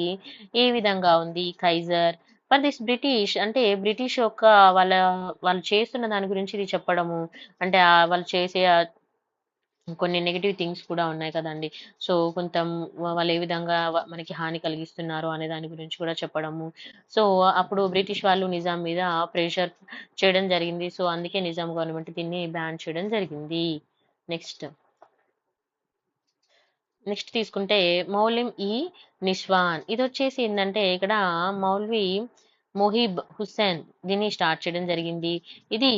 ఏ విధంగా ఉంది కైజర్ ఫర్ దిస్ బ్రిటిష్, అంటే బ్రిటిష్ యొక్క వాళ్ళ వాళ్ళు చేస్తున్న దాని గురించి ఇది చెప్పడము. అంటే వాళ్ళు చేసే కొన్ని నెగెటివ్ థింగ్స్ కూడా ఉన్నాయి కదండి. సో కొంత వాళ్ళు ఏ విధంగా మనకి హాని కలిగిస్తున్నారు అనే దాని గురించి కూడా చెప్పడము. సో అప్పుడు బ్రిటిష్ వాళ్ళు నిజాం మీద ప్రెషర్ చేయడం జరిగింది. సో అందుకే నిజాం గవర్నమెంట్ దీన్ని బ్యాన్ చేయడం జరిగింది. నెక్స్ట్ నెక్స్ట్ తీసుకుంటే మౌలిం ఈ నిస్వాన్, ఇది వచ్చేసి ఏంటంటే ఇక్కడ మౌల్వి మొహిబ్ హుస్సేన్ దీన్ని స్టార్ట్ చేయడం జరిగింది. ఇది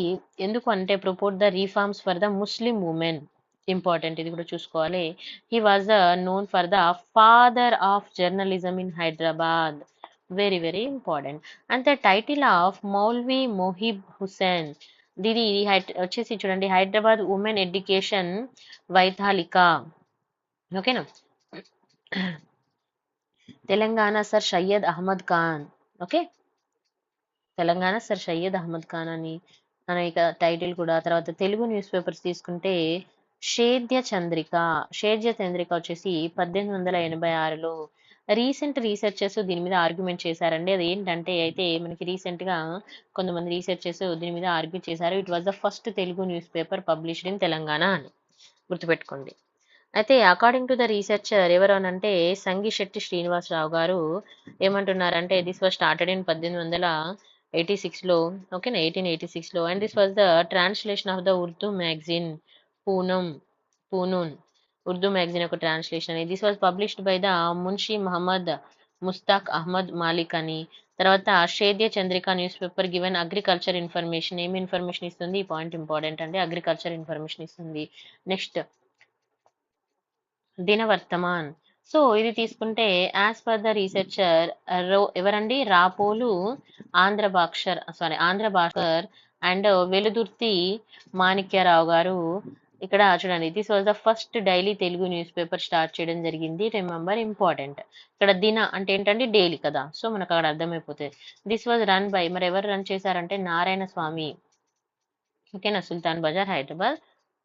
ఎందుకు అంటే propose the reforms for the Muslim women, important ఇది కూడా చూసుకోవాలి. He was the known for the father of journalism in Hyderabad, very very important. And the title of Maulvi Mohib Hussain, దీని వచ్చేసి చూడండి హైదరాబాద్ ఉమెన్ ఎడ్యుకేషన్ వైతాళిక, ఓకేనా. Telangana sir Syed Ahmed Khan, okay, Telangana sir Syed Ahmed Khan అని అనేక టైటిల్ కూడా. తర్వాత తెలుగు న్యూస్ పేపర్స్ తీసుకుంటే షేద్య చంద్రిక, షేద్య చంద్రిక వచ్చేసి 1886లో రీసెంట్ రీసెర్చర్స్ దీని మీద ఆర్గ్యుమెంట్ చేశారండి. అది ఏంటంటే అయితే మనకి రీసెంట్ గా కొంతమంది రీసెర్చర్స్ దీని మీద ఆర్గ్యూ చేశారు. It was the first Telugu news paper published in Telangana అని గుర్తుపెట్టుకోండి. అయితే అకార్డింగ్ టు ద రీసెర్చర్ ఎవరు అని అంటే సంగిశెట్టి శ్రీనివాసరావు గారు ఏమంటున్నారంటే, దిస్ వాజ్ స్టార్టెడ్ ఇన్ 1886లో, ఓకేనా, 1886లో. And this was the translation of the Urdu magazine Poonam, Poonoon Urdu magazine యొక్క ట్రాన్స్లేషన్ అనేది. This was published by the Munshi Mohammed Mushtaq Ahmed Malik అని. తర్వాత Shedya Chandrika news paper given agriculture information, ఏమి ఇన్ఫర్మేషన్ ఇస్తుంది, ఈ పాయింట్ ఇంపార్టెంట్ అంటే అగ్రికల్చర్ ఇన్ఫర్మేషన్ ఇస్తుంది. నెక్స్ట్ దినవర్తమాన్, సో ఇది తీసుకుంటే యాజ్ పర్ ద రీసెర్చర్ ఎవరండి, రాపోలు ఆంధ్ర భాస్కర్ అండ్ వెలుదుర్తి మాణిక్యరావు గారు. ఇక్కడ చూడండి this was the first daily Telugu news paper start చేయడం జరిగింది. రిమెంబర్ ఇంపార్టెంట్, ఇక్కడ దిన అంటే ఏంటంటే డైలీ కదా, సో మనకు అక్కడ అర్థమైపోతుంది. దిస్ వాజ్ రన్ బై, మరి ఎవరు రన్ చేశారంటే నారాయణ స్వామి, ఓకేనా, సుల్తాన్ బజార్ హైదరాబాద్.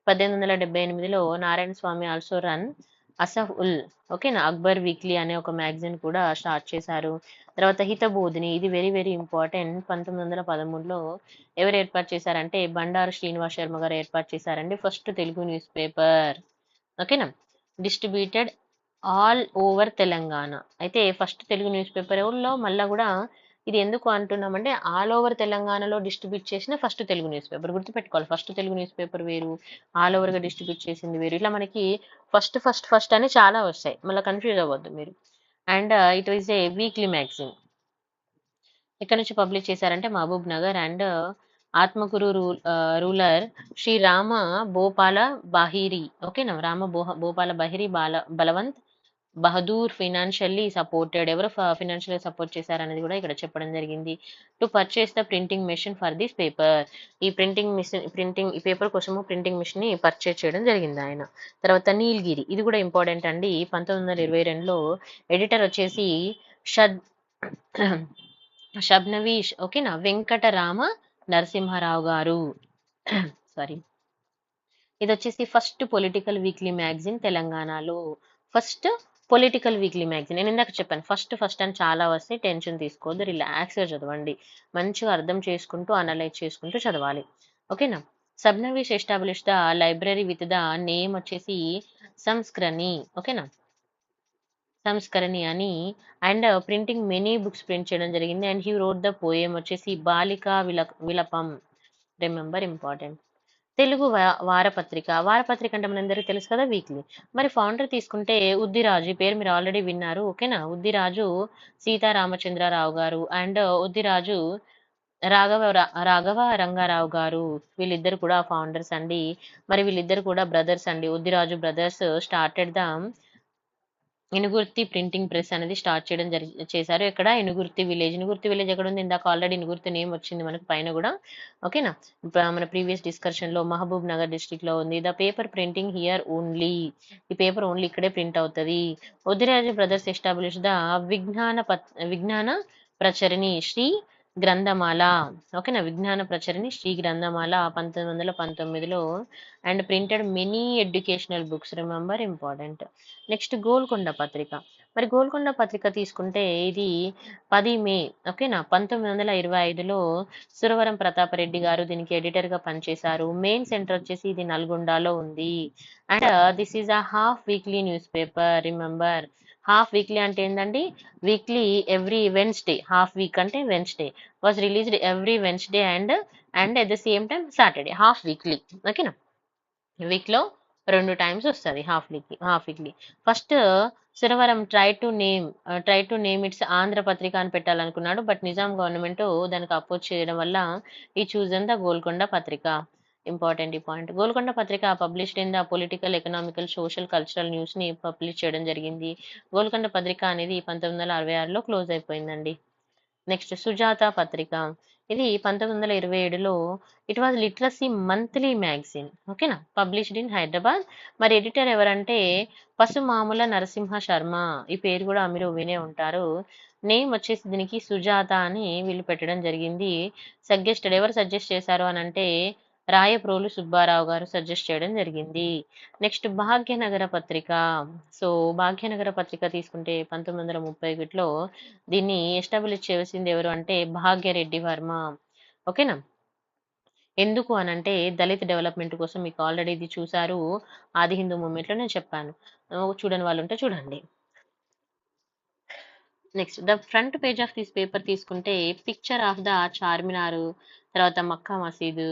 1878లో నారాయణ స్వామి ఆల్సో రన్ అసఫ్ ఉల్, ఓకేనా, అక్బర్ వీక్లీ అనే ఒక మ్యాగజైన్ కూడా స్టార్ట్ చేశారు. తర్వాత హితబోధిని, ఇది వెరీ వెరీ ఇంపార్టెంట్, 1913లో ఎవరు ఏర్పాటు చేశారంటే బండారు శ్రీనివాస్ శర్మ గారు ఏర్పాటు చేశారండి ఫస్ట్ తెలుగు న్యూస్ పేపర్, ఓకేనా, డిస్ట్రిబ్యూటెడ్ ఆల్ ఓవర్ తెలంగాణ. అయితే ఫస్ట్ తెలుగు న్యూస్ పేపర్ లో మళ్ళా కూడా ఇది ఎందుకు అంటున్నామంటే ఆల్ ఓవర్ తెలంగాణలో డిస్ట్రిబ్యూట్ చేసిన ఫస్ట్ తెలుగు న్యూస్ పేపర్ గుర్తుపెట్టుకోవాలి. ఫస్ట్ తెలుగు న్యూస్ పేపర్ వేరు, ఆల్ ఓవర్ గా డిస్ట్రిబ్యూట్ చేసింది వేరు, ఇట్లా మనకి ఫస్ట్ ఫస్ట్ ఫస్ట్ అని చాలా వస్తాయి, మళ్ళీ కన్ఫ్యూజ్ అవ్వద్దు మీరు. And it is a weekly magazine, ఇక్కడ నుంచి పబ్లిష్ చేశారంటే మహబూబ్ నగర్. అండ్ ఆత్మకూరు రూలర్ శ్రీ రామ భోపాల బాహిరి, ఓకేనా, భోపాల బాహిరి బలవంత్ బహదూర్ ఫినాన్షియల్లీ సపోర్టెడ్, ఎవరు ఫినాన్షియల్ సపోర్ట్ చేశారనేది కూడా ఇక్కడ చెప్పడం జరిగింది. To purchase the printing machine for this paper, ఈ ఈ పేపర్ కోసము ప్రింటింగ్ మిషన్ ని పర్చేస్ చేయడం జరిగింది ఆయన. తర్వాత నీల్గిరి, ఇది కూడా ఇంపార్టెంట్ అండి, 1922లో ఎడిటర్ వచ్చేసి షద్ షబ్నవీష్, ఓకేనా, వెంకటరామ నరసింహారావు గారు. సారీ, ఇది వచ్చేసి ఫస్ట్ పొలిటికల్ వీక్లీ మ్యాగజైన్ తెలంగాణలో, ఫస్ట్ పొలిటికల్ వీక్లీ మ్యాగజైన్. నేను ఇందాక చెప్పాను ఫస్ట్ ఫస్ట్ అని చాలా వస్తే టెన్షన్ తీసుకోవద్దు, రిలాక్స్గా చదవండి, మంచిగా అర్థం చేసుకుంటూ అనలైజ్ చేసుకుంటూ చదవాలి, ఓకేనా. Sabnavis establish the library with the name వచ్చేసి సంస్కరణి, ఓకేనా, సంస్కరణి అని. And printing many books print చేయడం జరిగింది. And he wrote the poem వచ్చేసి బాలికా విలపం, రిమెంబర్ ఇంపార్టెంట్. తెలుగు వారపత్రిక, వారపత్రిక అంటే మనందరికీ తెలుసు కదా వీక్లీ. మరి ఫౌండర్ తీసుకుంటే ఉద్దిరాజు, పేరు మీరు ఆల్రెడీ విన్నారు, ఓకేనా, ఉద్దిరాజు సీతారామచంద్రరావు గారు అండ్ ఉద్దిరాజు రాఘవ రంగారావు గారు, వీళ్ళిద్దరు కూడా ఫౌండర్స్ అండి. మరి వీళ్ళిద్దరు కూడా బ్రదర్స్ అండి, Uddiraju brothers started the Inugurthi printing press అనేది స్టార్ట్ చేయడం చేశారు. ఇక్కడ ఇనుగుర్తి విలేజ్ ఎక్కడ ఉంది, ఇందాక ఆల్రెడీ ఇనుగుర్తి నేమ్ వచ్చింది మనకు పైన కూడా, ఓకేనా. మన ప్రీవియస్ డిస్కషన్ లో మహబూబ్ నగర్ డిస్ట్రిక్ట్ లో ఉంది. The paper printing here only, ఈ పేపర్ ఓన్లీ ఇక్కడే ప్రింట్ అవుతుంది. ఉదిరాజు బ్రదర్స్ ఎస్టాబ్లిష్ ద విజ్ఞాన ప్రచరణి శ్రీ గ్రంథమాల, ఓకేనా, విజ్ఞాన ప్రచరణి శ్రీ గ్రంథమాల 1919లో and printed many educational books, remember important. Next Golconda Patrika. మరి గోల్కొండ పత్రిక తీసుకుంటే ఇది 10 మే, ఓకేనా, 1925లో సురవరం ప్రతాపరెడ్డి గారు దీనికి ఎడిటర్ గా పనిచేశారు. మెయిన్ సెంటర్ వచ్చేసి ఇది నల్గొండలో ఉంది. And this is a half weekly news paper, remember. Half weekly అంటే ఏంటండి, weekly every Wednesday, half week అంటే Wednesday, was released every Wednesday and at the same time Saturday, half weekly, ఓకేనా. వీక్ లో 2 టైమ్స్ వస్తుంది half weekly. First Suravaram try to name its Andhra Patrika అని పెట్టాలనుకున్నాడు, బట్ నిజాం గవర్నమెంట్ దానికి అపోజ్ చేయడం వల్ల ఈ చూజన్ ద గోల్కొండ పత్రిక. ఇంపార్టెంట్ ఈ point. Golconda Patrika published in the political, economical, social, cultural news ని పబ్లిష్ చేయడం జరిగింది. గోల్కొండ పత్రిక అనేది 1966లో క్లోజ్ అయిపోయిందండి. నెక్స్ట్ సుజాత పత్రిక. ఇది 1927లో it was literacy monthly magazine, ఓకేనా, పబ్లిష్డ్ ఇన్ హైదరాబాద్. మరి ఎడిటర్ ఎవరంటే పసుమాముల నరసింహ శర్మ. ఈ పేరు కూడా మీరు వినే ఉంటారు. నేమ్ వచ్చేసి దీనికి సుజాత అని వీళ్ళు పెట్టడం జరిగింది. ఎవరు సజెస్ట్ చేశారు అని అంటే రాయప్రోలు సుబ్బారావు గారు సజెస్ట్ చేయడం జరిగింది. నెక్స్ట్ భాగ్యనగర పత్రిక. సో భాగ్యనగర పత్రిక తీసుకుంటే 1931లో దీన్ని ఎస్టాబ్లిష్ చేసింది ఎవరు అంటే భాగ్యరెడ్డి వర్మ, ఓకేనా. ఎందుకు అనంటే దళిత డెవలప్మెంట్ కోసం. మీకు ఆల్రెడీ ఇది చూసారు ఆది హిందూ మూవ్మెంట్ లో, నేను చెప్పాను. చూడని వాళ్ళు ఉంటే చూడండి. Next the front page of this paper తీసుకుంటే పిక్చర్ ఆఫ్ ద చార్మినార్, తర్వాత Mecca Masjid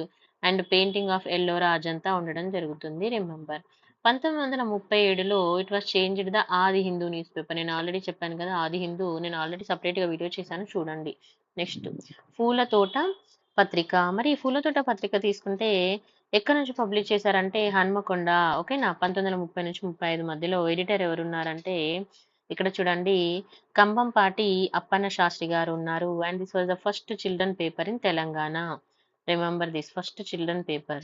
and painting of Ellora Ajanta ఉండడం జరుగుతుంది, రిమెంబర్. 1937లో it was changed the Adi Hindu news paper. నేను ఆల్రెడీ చెప్పాను కదా ఆది హిందూ, నేను ఆల్రెడీ సపరేట్ గా వీడియో చేశాను, చూడండి. నెక్స్ట్ పూల తోట పత్రిక. మరి ఈ పూల తోట పత్రిక తీసుకుంటే ఎక్కడి నుంచి పబ్లిష్ చేశారంటే హన్మకొండ, ఓకేనా, 1930 నుంచి 35 మధ్యలో. ఎడిటర్ ఎవరున్నారంటే ఇక్కడ చూడండి కంభంపాటి అప్పన్న శాస్త్రి గారు ఉన్నారు. And this was the first children paper in Telangana, remember this, first children paper.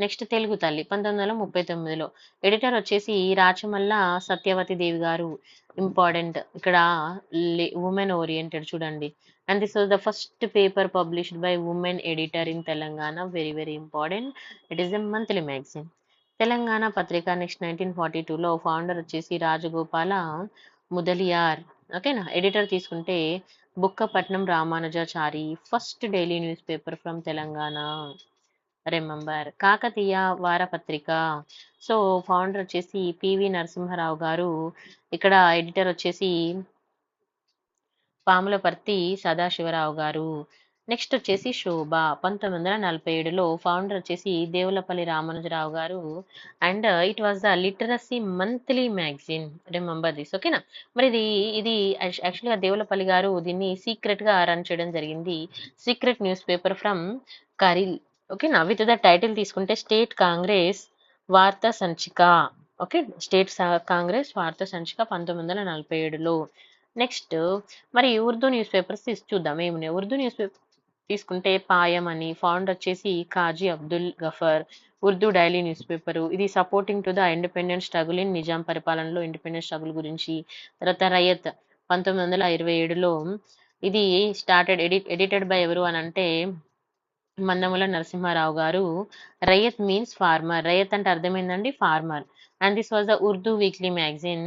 Next Telugu తల్లి 1939లో. ఎడిటర్ వచ్చేసి రాచమల్ల సత్యవతి దేవి గారు, ఇంపార్టెంట్ ఇక్కడ, ఉమెన్ ఓరియంటెడ్ చూడండి. And this was the first paper published by women editor in Telangana, very very important. It is a monthly magazine. Telangana పత్రిక నెక్స్ట్ 1942లో ఫౌండర్ వచ్చేసి రాజగోపాల ముదలియార్, ఓకేనా. ఎడిటర్ తీసుకుంటే Bukkapatnam Ramanujachari, first daily news paper from Telangana, remember. Kakatiya వారపత్రిక. సో ఫౌండర్ వచ్చేసి పివి నరసింహారావు గారు. ఇక్కడ ఎడిటర్ వచ్చేసి పాములపర్తి సదాశివరావు గారు. నెక్స్ట్ వచ్చేసి శోభ 1947లో. ఫౌండర్ వచ్చేసి దేవులపల్లి రామానుజరావు గారు. And it was the literacy monthly magazine, remember this, ఓకేనా. మరి ఇది యాక్చువల్గా దేవులపల్లి గారు దీన్ని సీక్రెట్ గా రన్ చేయడం జరిగింది. సీక్రెట్ న్యూస్ పేపర్ ఫ్రమ్ కరిల్, ఓకేనా. విత్ ద టైటిల్ తీసుకుంటే స్టేట్ కాంగ్రెస్ వార్తా సంచిక, ఓకే, స్టేట్ కాంగ్రెస్ వార్తా సంచిక 1947లో. నెక్స్ట్ మరి ఉర్దూ న్యూస్ పేపర్స్ చూద్దాం ఏమున్నాయి. ఉర్దూ న్యూస్ పేపర్ తీసుకుంటే పాయం అని, ఫౌండర్ వచ్చేసి Kazi Abdul Gaffar. Urdu daily news paper, ఇది supporting to the independent struggle in Nizam పరిపాలనలో ఇండిపెండెంట్ స్ట్రగుల్ గురించి. తర్వాత రయత్ 1927లో. ఇది ఎడిటెడ్ బై ఎవరు అని అంటే మందముల నరసింహారావు గారు. రయత్ మీన్స్ ఫార్మర్, రయత్ అంటే అర్థమైందండి, farmer. And this was the Urdu weekly magazine.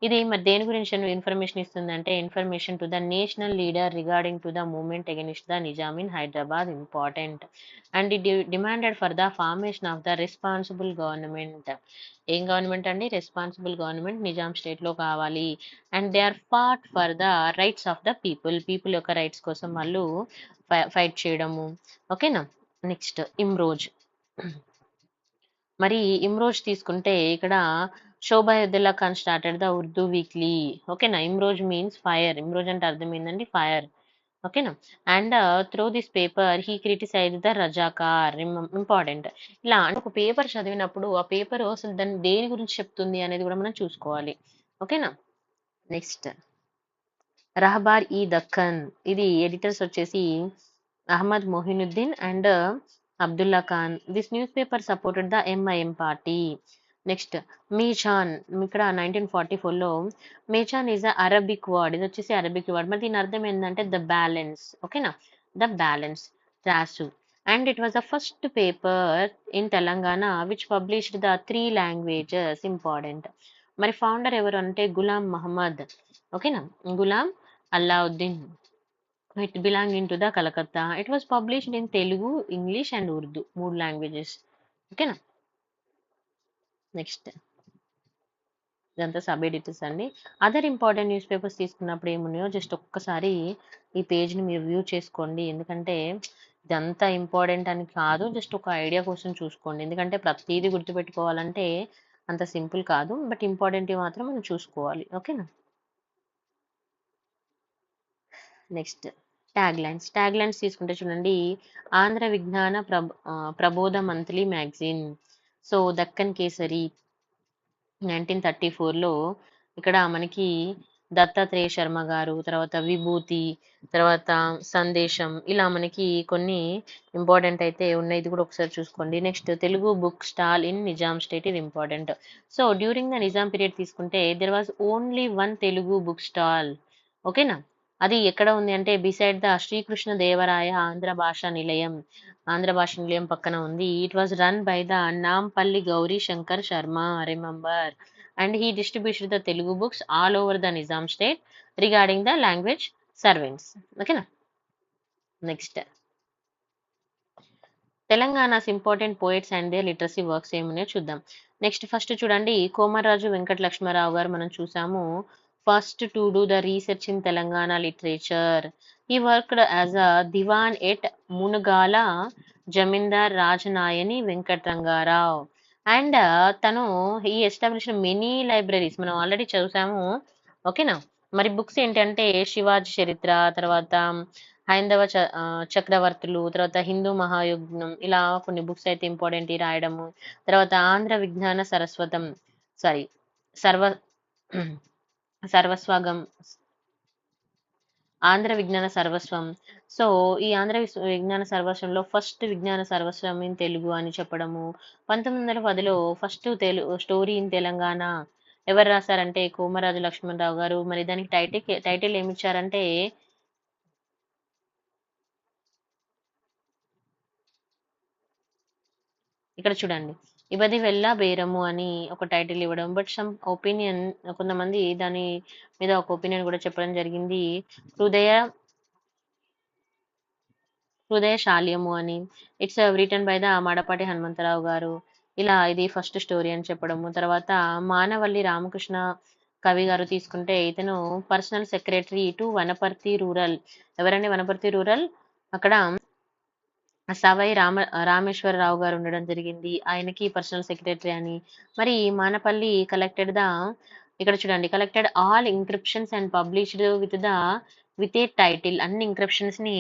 ఇది మరి దేని గురించి ఇన్ఫర్మేషన్ ఇస్తుందంటే information to the national leader regarding to the movement against the Nizam in Hyderabad, important. And ఇది demanded for the formation of the responsible government. ఏం గవర్నమెంట్ అండి, రెస్పాన్సిబుల్ గవర్నమెంట్ నిజాం స్టేట్ లో కావాలి. And they are fought for the rights of the people యొక్క రైట్స్ కోసం వాళ్ళు ఫైట్ చేయడము, ఓకేనా. నెక్స్ట్ ఇమ్రోజ్. మరి ఇమ్రోజ్ తీసుకుంటే ఇక్కడ Shoebullah Khan started the Urdu weekly, ఓకేనా. ఇమ్రోజ్ మీన్స్ ఫైర్, ఇమ్రోజ్ అంటే అర్థం ఏంటండి, ఫైర్, ఓకేనా. And through this paper he criticize the Razakar, important. ఇలా అంటే ఒక పేపర్ చదివినప్పుడు ఆ పేపర్ అసలు దాన్ని దేని గురించి చెప్తుంది అనేది కూడా మనం చూసుకోవాలి, ఓకేనా. నెక్స్ట్ రహబార్ ఈ దక్కన్. ఇది ఎడిటర్స్ వచ్చేసి Ahmed Mohiuddin and Abdullah Khan. This news paper supported the MIM party. Next Meezan, ఇక్కడ 1944లో Meezan is a Arabic word. ఇది వచ్చేసి అరబిక్ వర్డ్. మరి దీని అర్థం ఏంటంటే ద బ్యాలెన్స్. ఓకేనా, ద బ్యాలెన్స్ రాసు. And it was the first paper in Telangana which published the 3 languages. Important. మరి ఫౌండర్ ఎవరు అంటే గులాం మహమ్మద్. ఓకేనా, Ghulam Allauddin. It belonging to the Calcutta. It was published in Telugu, English and Urdu, 3 languages. ఓకేనా. నెక్స్ట్ ఇదంతా సబ్ ఎడిటర్స్ అండి. అదర్ ఇంపార్టెంట్ న్యూస్ పేపర్స్ తీసుకున్నప్పుడు ఏమున్నాయో జస్ట్ ఒక్కసారి ఈ పేజ్ని మీరు వ్యూ చేసుకోండి. ఎందుకంటే ఇదంతా ఇంపార్టెంట్ అని కాదు, జస్ట్ ఒక ఐడియా కోసం చూసుకోండి. ఎందుకంటే ప్రతిదీ గుర్తుపెట్టుకోవాలంటే అంత సింపుల్ కాదు, బట్ ఇంపార్టెంట్ మాత్రం మనం చూసుకోవాలి. ఓకేనా. Next tag lines. Tag lines తీసుకుంటే చూడండి, Andhra Vignana Prabodha monthly magazine. So Deccan Kesari 1934లో ఇక్కడ మనకి దత్తాత్రేయ శర్మ గారు, తర్వాత విభూతి, తర్వాత సందేశం, ఇలా మనకి కొన్ని ఇంపార్టెంట్ అయితే ఉన్నాయి. ఇది కూడా ఒకసారి చూసుకోండి. Next Telugu book stall in Nizam state, ఇది important. So during the Nizam period తీసుకుంటే there was only 1 Telugu book stall. ఓకేనా. అది ఎక్కడ ఉంది అంటే బిసైడ్ ద శ్రీకృష్ణ దేవరాయ ఆంధ్ర భాషా నిలయం. ఆంధ్ర భాషా నిలయం పక్కన ఉంది. It was run by the Nampally Gauri Shankar Sharma, remember. And he distributed the Telugu books all over the Nizam state regarding the language servants. ఓకేనా. Next Telangana's important poets and their literacy works ఏమున్నాయో చూద్దాం. నెక్స్ట్ ఫస్ట్ చూడండి, కోమర్రాజు వెంకట లక్ష్మారావు గారు మనం చూసాము. First to do the research in Telangana literature. He worked as a diwan at Munugala zamindar Rajanayani Venkatarangarao. And తను ఈ ఎస్టాబ్లిష్ మెనీ లైబ్రరీస్, మనం ఆల్రెడీ చూసాము. ఓకేనా. మరి బుక్స్ ఏంటంటే శివాజీ చరిత్ర, తర్వాత హైందవ చక్రవర్తులు, తర్వాత హిందూ మహాయుగ్నం, ఇలా కొన్ని బుక్స్ అయితే ఇంపార్టెంట్ రాయడము. తర్వాత ఆంధ్ర విజ్ఞాన సరస్వతం, సారీ సర్వ సర్వస్వగం, ఆంధ్ర విజ్ఞాన సర్వస్వం. సో ఈ ఆంధ్ర విజ్ఞాన సర్వస్వంలో ఫస్ట్ విజ్ఞాన సర్వస్వం ఇన్ తెలుగు అని చెప్పడము. 1910లో first Telugu story in Telangana ఎవరు రాశారంటే కోమరాజు లక్ష్మణరావు గారు. మరి దానికి టైటిల్ ఏమి ఇచ్చారంటే, ఇక్కడ చూడండి, ఇబది వెళ్ళ బేరము అని ఒక టైటిల్ ఇవ్వడం. బట్ సమ్ ఒపీనియన్, కొంతమంది దాని మీద ఒక ఒపీనియన్ కూడా చెప్పడం జరిగింది, హృదయ హృదయశాల్యము అని. It's written by the Madapati Hanumantharao గారు. ఇలా ఇది ఫస్ట్ స్టోరీ అని చెప్పడము. తర్వాత మానవల్లి రామకృష్ణ కవి గారు తీసుకుంటే ఇతను personal secretary to Wanaparthy rural. ఎవరండి వనపర్తి రూరల్? అక్కడ సవై రామేశ్వరరావు గారు ఉండడం జరిగింది. ఆయనకి పర్సనల్ సెక్రటరీ అని. మరి మానపల్లి కలెక్టెడ్ ద, ఇక్కడ చూడండి, collected all inscriptions and published with a title. అన్ని ఇంక్రిప్షన్స్ ని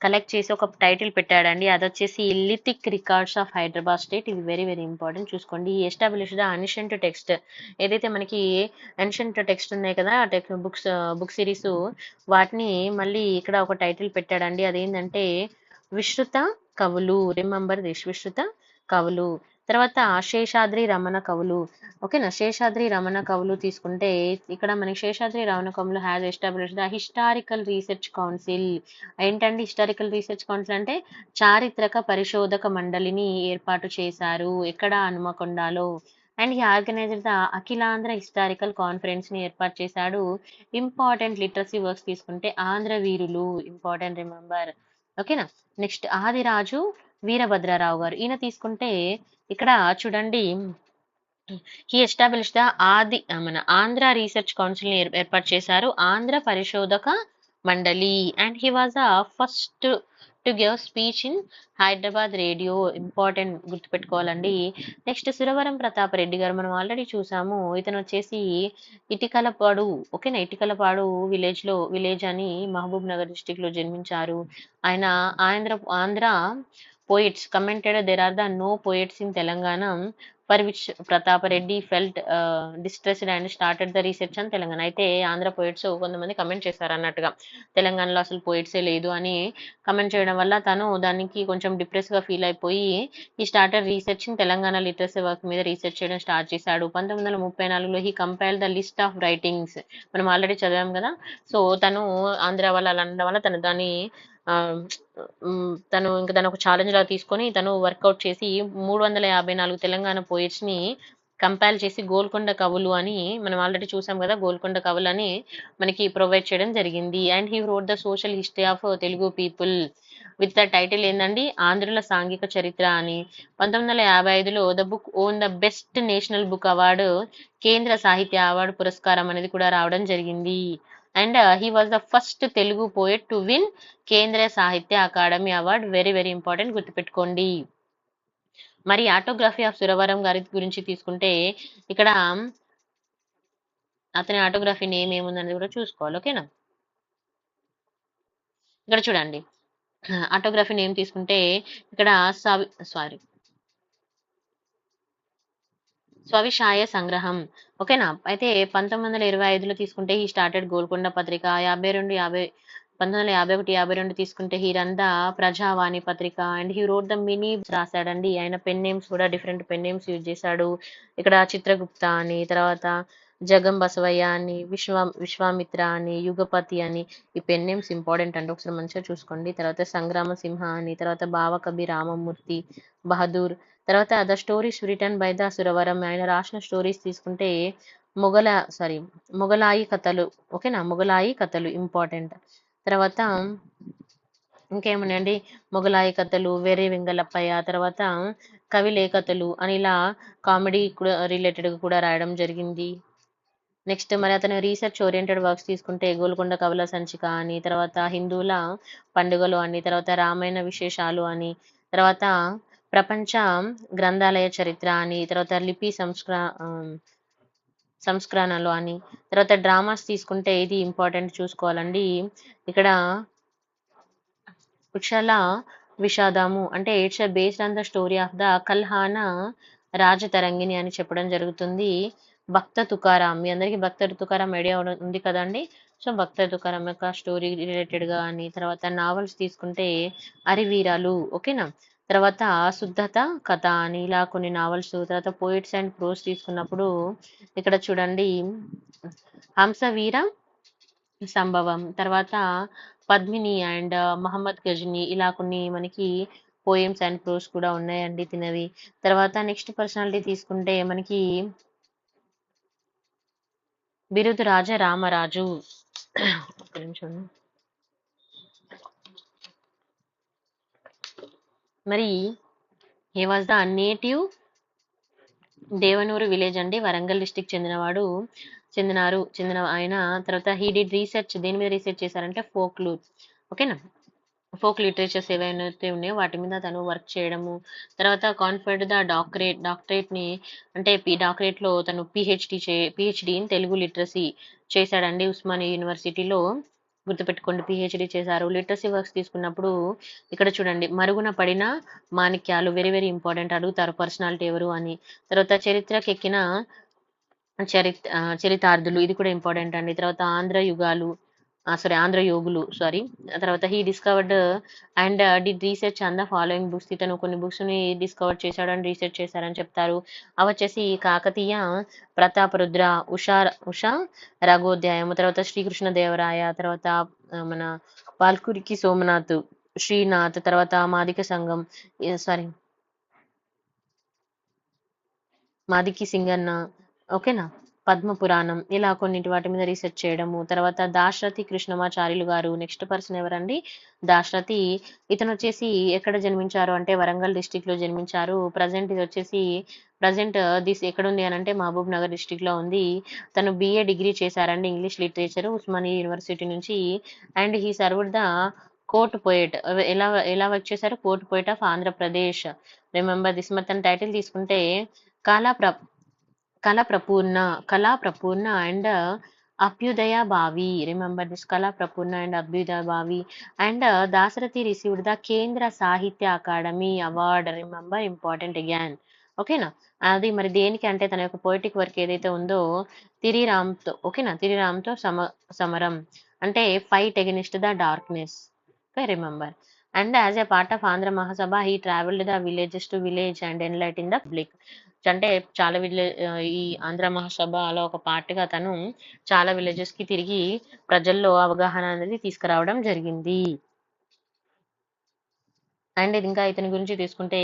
కలెక్ట్ చేసి ఒక టైటిల్ పెట్టాడండి. అది వచ్చేసి lithic records of Hyderabad state. ఇది వెరీ వెరీ ఇంపార్టెంట్, చూసుకోండి. Establish the ancient text. ఏదైతే మనకి అన్షియంట్ టెక్స్ట్ ఉన్నాయి కదా, బుక్ సిరీస్, వాటిని మళ్ళీ ఇక్కడ ఒక టైటిల్ పెట్టాడండి. అదేంటంటే విశ్రుత కవులు. రిమెంబర్ దిస్, విశ్రుత కవులు. తర్వాత శేషాద్రి రమణ కవులు. ఓకేనా. శేషాద్రి రమణ కవులు తీసుకుంటే ఇక్కడ మనకి శేషాద్రి రమణ కవులు has establish the historical research council. ఏంటండి హిస్టారికల్ రీసెర్చ్ కౌన్సిల్ అంటే చారిత్రక పరిశోధక మండలిని ఏర్పాటు చేశారు. ఎక్కడ? హనుమకొండలో. అండ్ ఈ ఆర్గనైజర్ ద అఖిలాంధ్ర హిస్టారికల్ కాన్ఫరెన్స్ ని ఏర్పాటు చేశాడు. ఇంపార్టెంట్ లిటరసీ వర్క్స్ తీసుకుంటే ఆంధ్ర వీరులు, ఇంపార్టెంట్, రిమెంబర్. ఓకేనా. నెక్స్ట్ ఆదిరాజు వీరభద్రరావు గారు. ఈయన తీసుకుంటే ఇక్కడ చూడండి, హీ ఎస్టాబ్లిష్ ద మన ఆంధ్ర రీసెర్చ్ కౌన్సిల్ ని ఏర్పాటు చేశారు, Andhra Parishodhaka Mandali. And he was the first to give speech in Hyderabad radio. Important, గుర్తుపెట్టుకోవాలండి. నెక్స్ట్ సురవరం ప్రతాప్ రెడ్డి గారు, మనం ఆల్రెడీ చూసాము. ఇతను వచ్చేసి ఇటికలపాడు, ఓకేనా, ఇటికలపాడు విలేజ్ అని మహబూబ్ నగర్ డిస్టిక్ లో జన్మించారు. ఆయన Andhra poets commented there are the no poets in Telangana for which Pratapa Reddy felt distressed and started the research అని తెలంగాణ. అయితే ఆంధ్ర పోయిట్స్ కొంతమంది కమెంట్ చేశారు అన్నట్టుగా, తెలంగాణలో అసలు పోయిట్సే లేదు అని కమెంట్ చేయడం వల్ల తను దానికి కొంచెం డిప్రెస్గా ఫీల్ అయిపోయి he started research Telangana literacy work మీద రీసెర్చ్ చేయడం స్టార్ట్ చేశాడు. 1934లో he compile the list of writings, మనం ఆల్రెడీ చదివాం కదా. సో తను ఆంధ్ర వల్ల అలా అనడం వల్ల తను దాన్ని ఆ, తను ఒక ఛాలెంజ్ లా తీసుకొని తను వర్కౌట్ చేసి 354 తెలంగాణ పోయిట్స్ ని కంపైల్ చేసి గోల్కొండ కవులు అని మనం ఆల్రెడీ చూసాం కదా, గోల్కొండ కవులు అని మనకి ప్రొవైడ్ చేయడం జరిగింది. And he wrote the social history of Telugu people with the title ఏందండి, ఆంధ్రుల సాంఘిక చరిత్ర అని. 1955లో the book won the best national book award, Kendra Sahitya award పురస్కారం అనేది కూడా రావడం జరిగింది. And he was the first Telugu poet to win Kendra Sahitya academy award. Very very important, గుర్తుపెట్టుకోండి. మరి ఆటోగ్రఫీ ఆఫ్ సురవరం గారి గురించి తీసుకుంటే ఇక్కడ అతని ఆటోగ్రఫీ నేమ్ ఏముందనేది కూడా చూసుకోవాలి. ఓకేనా, ఇక్కడ చూడండి ఆటోగ్రఫీ నేమ్ తీసుకుంటే ఇక్కడ స్వవిషాయ సంగ్రహం. ఓకేనా. అయితే 1925లో తీసుకుంటే ఈ స్టార్టెడ్ గోల్కొండ పత్రిక. 1951, 52 తీసుకుంటే he run the Prajavani Patrika. And he wrote the mini రాశాడండి. ఆయన పెన్ నేమ్స్ కూడా డిఫరెంట్ పెన్ నేమ్స్ యూజ్ చేశాడు. ఇక్కడ చిత్రగుప్త అని, తర్వాత జగం బసవయ్య అని, విశ్వామిత్ర అని, యుగపతి అని, ఈ పెన్ నేమ్స్ ఇంపార్టెంట్ అండి, ఒకసారి మంచిగా చూసుకోండి. తర్వాత సంగ్రామ సింహ అని, తర్వాత భావకవి రామమూర్తి బహదూర్, తర్వాత the stories written by the Suravaram, ఆయన రాసిన స్టోరీస్ తీసుకుంటే మొగలాయి కథలు. ఓకేనా, మొగలాయి కథలు ఇంపార్టెంట్. తర్వాత ఇంకేమున్నాయండి, మొగలాయి కథలు, వెర్రి వెంగళప్పయ్య, తర్వాత కవిలే కథలు అని ఇలా కామెడీ కూడా రిలేటెడ్గా కూడా రాయడం జరిగింది. నెక్స్ట్ మరి అతను రీసెర్చ్ ఓరియంటెడ్ వర్క్స్ తీసుకుంటే గోల్కొండ కవుల సంచిక అని, తర్వాత హిందువుల పండుగలు అని, తర్వాత రామాయణ విశేషాలు అని, తర్వాత ప్రపంచ గ్రంథాలయ చరిత్ర అని, తర్వాత లిపి సంస్కరణలు అని, తర్వాత డ్రామాస్ తీసుకుంటే ఇది ఇంపార్టెంట్ చూసుకోవాలండి. ఇక్కడ కుశల విషాదము అంటే it's based on the story of the Kalhana Rajatarangini అని చెప్పడం జరుగుతుంది. భక్త తుకారాం, మీ అందరికీ భక్త తుకారాం ఐడియా ఉంది కదండి. సో భక్త తుకారాం యొక్క స్టోరీ రిలేటెడ్గా అని, తర్వాత నావల్స్ తీసుకుంటే అరివీరాలు. ఓకేనా, తర్వాత శుద్ధత కథ అని ఇలా కొన్ని నావల్స్. తర్వాత పోయిట్స్ అండ్ ప్రోస్ తీసుకున్నప్పుడు ఇక్కడ చూడండి హంసవీర సంభవం, తర్వాత పద్మిని అండ్ మహమ్మద్ గజని, ఇలా కొన్ని మనకి పోయమ్స్ అండ్ ప్రోస్ కూడా ఉన్నాయండి తినవి. తర్వాత నెక్స్ట్ పర్సనాలిటీ తీసుకుంటే మనకి బిరుదు రాజ రామరాజు. ఒక్క నిమిషం. మరి he was the native Devanur village అండి, వరంగల్ డిస్టిక్ చెందిన ఆయన. తర్వాత హీ డిడ్ రీసెర్చ్, దేని మీద రీసెర్చ్ చేశారంటే ఫోక్లూర్. ఓకేనా, ఫోక్ లిటరేచర్స్ ఏవైతే ఉన్నాయో వాటి మీద తను వర్క్ చేయడము. తర్వాత కాన్ఫర్డ్ ద డాక్టరేట్ని అంటే డాక్టరేట్లో తను పిహెచ్డి ఇన్ తెలుగు లిటరసీ చేశాడండి ఉస్మానియా యూనివర్సిటీలో. గుర్తుపెట్టుకోండి, పిహెచ్డి చేశారు. లిటరసీ వర్క్స్ తీసుకున్నప్పుడు ఇక్కడ చూడండి మరుగున పడిన మాణిక్యాలు, వెరీ వెరీ ఇంపార్టెంట్, అడుగుతారు పర్సనాలిటీ ఎవరు అని. తర్వాత చరిత్రకెక్కిన చరితార్థులు, ఇది కూడా ఇంపార్టెంట్ అండి. తర్వాత ఆంధ్ర యోగులు. తర్వాత he discovered and did research on the following books, ఇతను కొన్ని బుక్స్ ని డిస్కవర్ చేశాడు అండ్ రీసెర్చ్ చేశారని చెప్తారు. అవి వచ్చేసి కాకతీయ ప్రతాపరుద్ర, ఉషా రఘోధ్యాయము, తర్వాత శ్రీకృష్ణదేవరాయ, తర్వాత మన వాల్కురికి సోమనాథ్, శ్రీనాథ్, తర్వాత మాదికి సింగన్న. ఓకేనా, పద్మ పురాణం, ఇలా కొన్నిటి వాటి మీద రీసెర్చ్ చేయడము. తర్వాత దాశరథి కృష్ణమాచార్యులు గారు నెక్స్ట్ పర్సన్ ఎవరండి, దాశరథి. ఇతను వచ్చేసి ఎక్కడ జన్మించారు అంటే వరంగల్ డిస్టిక్ లో జన్మించారు. ప్రజెంట్ దిస్ ఎక్కడ ఉంది అని అంటే మహబూబ్ నగర్ డిస్టిక్ లో ఉంది. తను బిఏ డిగ్రీ చేశారండి ఇంగ్లీష్ లిటరేచర్ ఉస్మానియా యూనివర్సిటీ నుంచి. And he served the court poet, ఎలా వర్క్ చేశారు, court poet of Andhra Pradesh. Remember this. మొత్తం టైటిల్ తీసుకుంటే కళా కళా ప్రపూర్ణ అండ్ అభ్యుదయ భావి. రిమెంబర్ దిస్, కళా ప్రపూర్ణ అండ్ అభ్యుదయ భావి. అండ్ దాశరథి రిసీవ్డ్ ద కేంద్ర Sahitya academy award. Remember, important again. ఓకేనా? అది మరి దేనికి అంటే తన యొక్క పొయెటిక్ వర్క్ ఏదైతే ఉందో 'తిరిరామ్‌తో' ఓకేనా? 'తిరిరామ్‌తో సమరం' అంటే fight against the darkness. Okay. Remember. And as a part of Andhra Mahasabha he travelled the villages to village and enlighten the public. అంటే చాలా ఈ ఆంధ్ర మహాసభలో ఒక పార్ట్‌గా తను చాలా విలేజెస్‌కి తిరిగి ప్రజల్లో అవగాహన అనేది తీసుకురావడం జరిగింది. అండ్ ఇది ఇంకా ఇతని గురించి తీసుకుంటే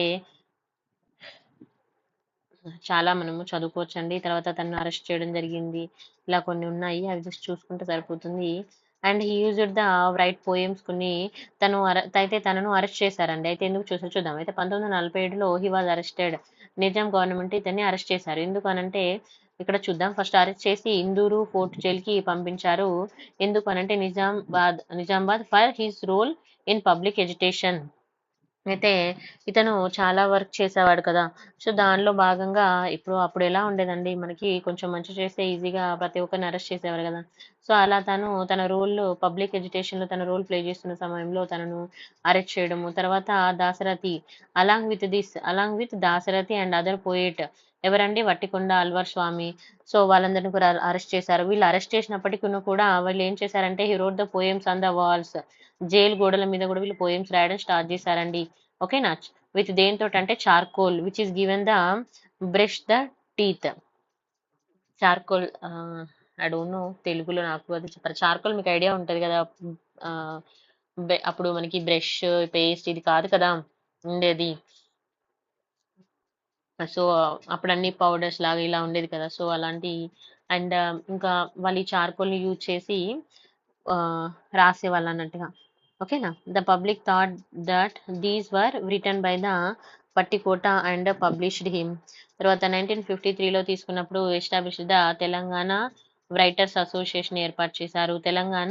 చాలా మనము చదువుకోవచ్చండి. తర్వాత తనను అరెస్ట్ చేయడం జరిగింది. ఇలా కొన్ని ఉన్నాయి. అవి జస్ట్ చూసుకుంటే సరిపోతుంది. And he used the write poems కొన్ని అయితే తనను అరెస్ట్ చేశారండి. అయితే ఎందుకు చూద్దాం. అయితే 1947లో he was arrested. Nizam government ఇతన్ని అరెస్ట్ చేశారు. ఎందుకు అనంటే ఇక్కడ చూద్దాం. ఫస్ట్ అరెస్ట్ చేసి ఇందూరు ఫోర్ట్ జైల్‌కి పంపించారు. ఎందుకు అనంటే Nizamabad for his role in public agitation. అయితే ఇతను చాలా వర్క్ చేసేవాడు కదా! సో, దానిలో భాగంగా అప్పుడు ఎలా ఉండేదండి మనకి కొంచెం మంచి చేస్తే ఈజీగా ప్రతి ఒక్కరిని అరెస్ట్ చేసేవారు గదా! సో, అలా తను తన పబ్లిక్ ఎజిటేషన్‌లో తన రోల్ ప్లే చేస్తున్న సమయంలో తనను అరెస్ట్ చేయడము. తర్వాత Dasarathi along with Dasarathi and other poet ఎవరండి? వట్టికొండ అల్వార్ స్వామి. సో, వాళ్ళందరిని కూడా అరెస్ట్ చేశారు. వీళ్ళు అరెస్ట్ చేసినప్పటికిను కూడా వీళ్ళేం చేశారంటే he wrote the poems on the walls. జైలు గోడల మీద గూడా వీళ్ళు పోయెమ్స్ రాయడం స్టార్ట్ చేశారండి. ఓకేనా? విత్ దేనితోటంటే charcoal which is given the brush the teeth. Charcoal I don't know తెలుగులో నాకు అది చెప్పారు. చార్కోల్ మీకు ఐడియా ఉంటది కదా! ఆహ్, అప్పుడు మనకి బ్రష్, పేస్ట్ ఇది కాదు కదా! ఉండేది. సో, అప్పుడన్నీ పౌడర్స్ లాగా ఇలా ఉండేది కదా! సో, అలాంటి అండ్ ఇంకా వాళ్ళు ఈ చార్కోల్‌ని యూజ్ చేసి ఆహ్, రాసేవాళ్ళన్నట్టుగా. ఓకేనా? The public thought that these were written by the Pattikota and published him. తర్వాత 1953లో తీసుకున్నప్పుడు establish the Telangana writers association ఏర్పాటు చేశారు. తెలంగాణ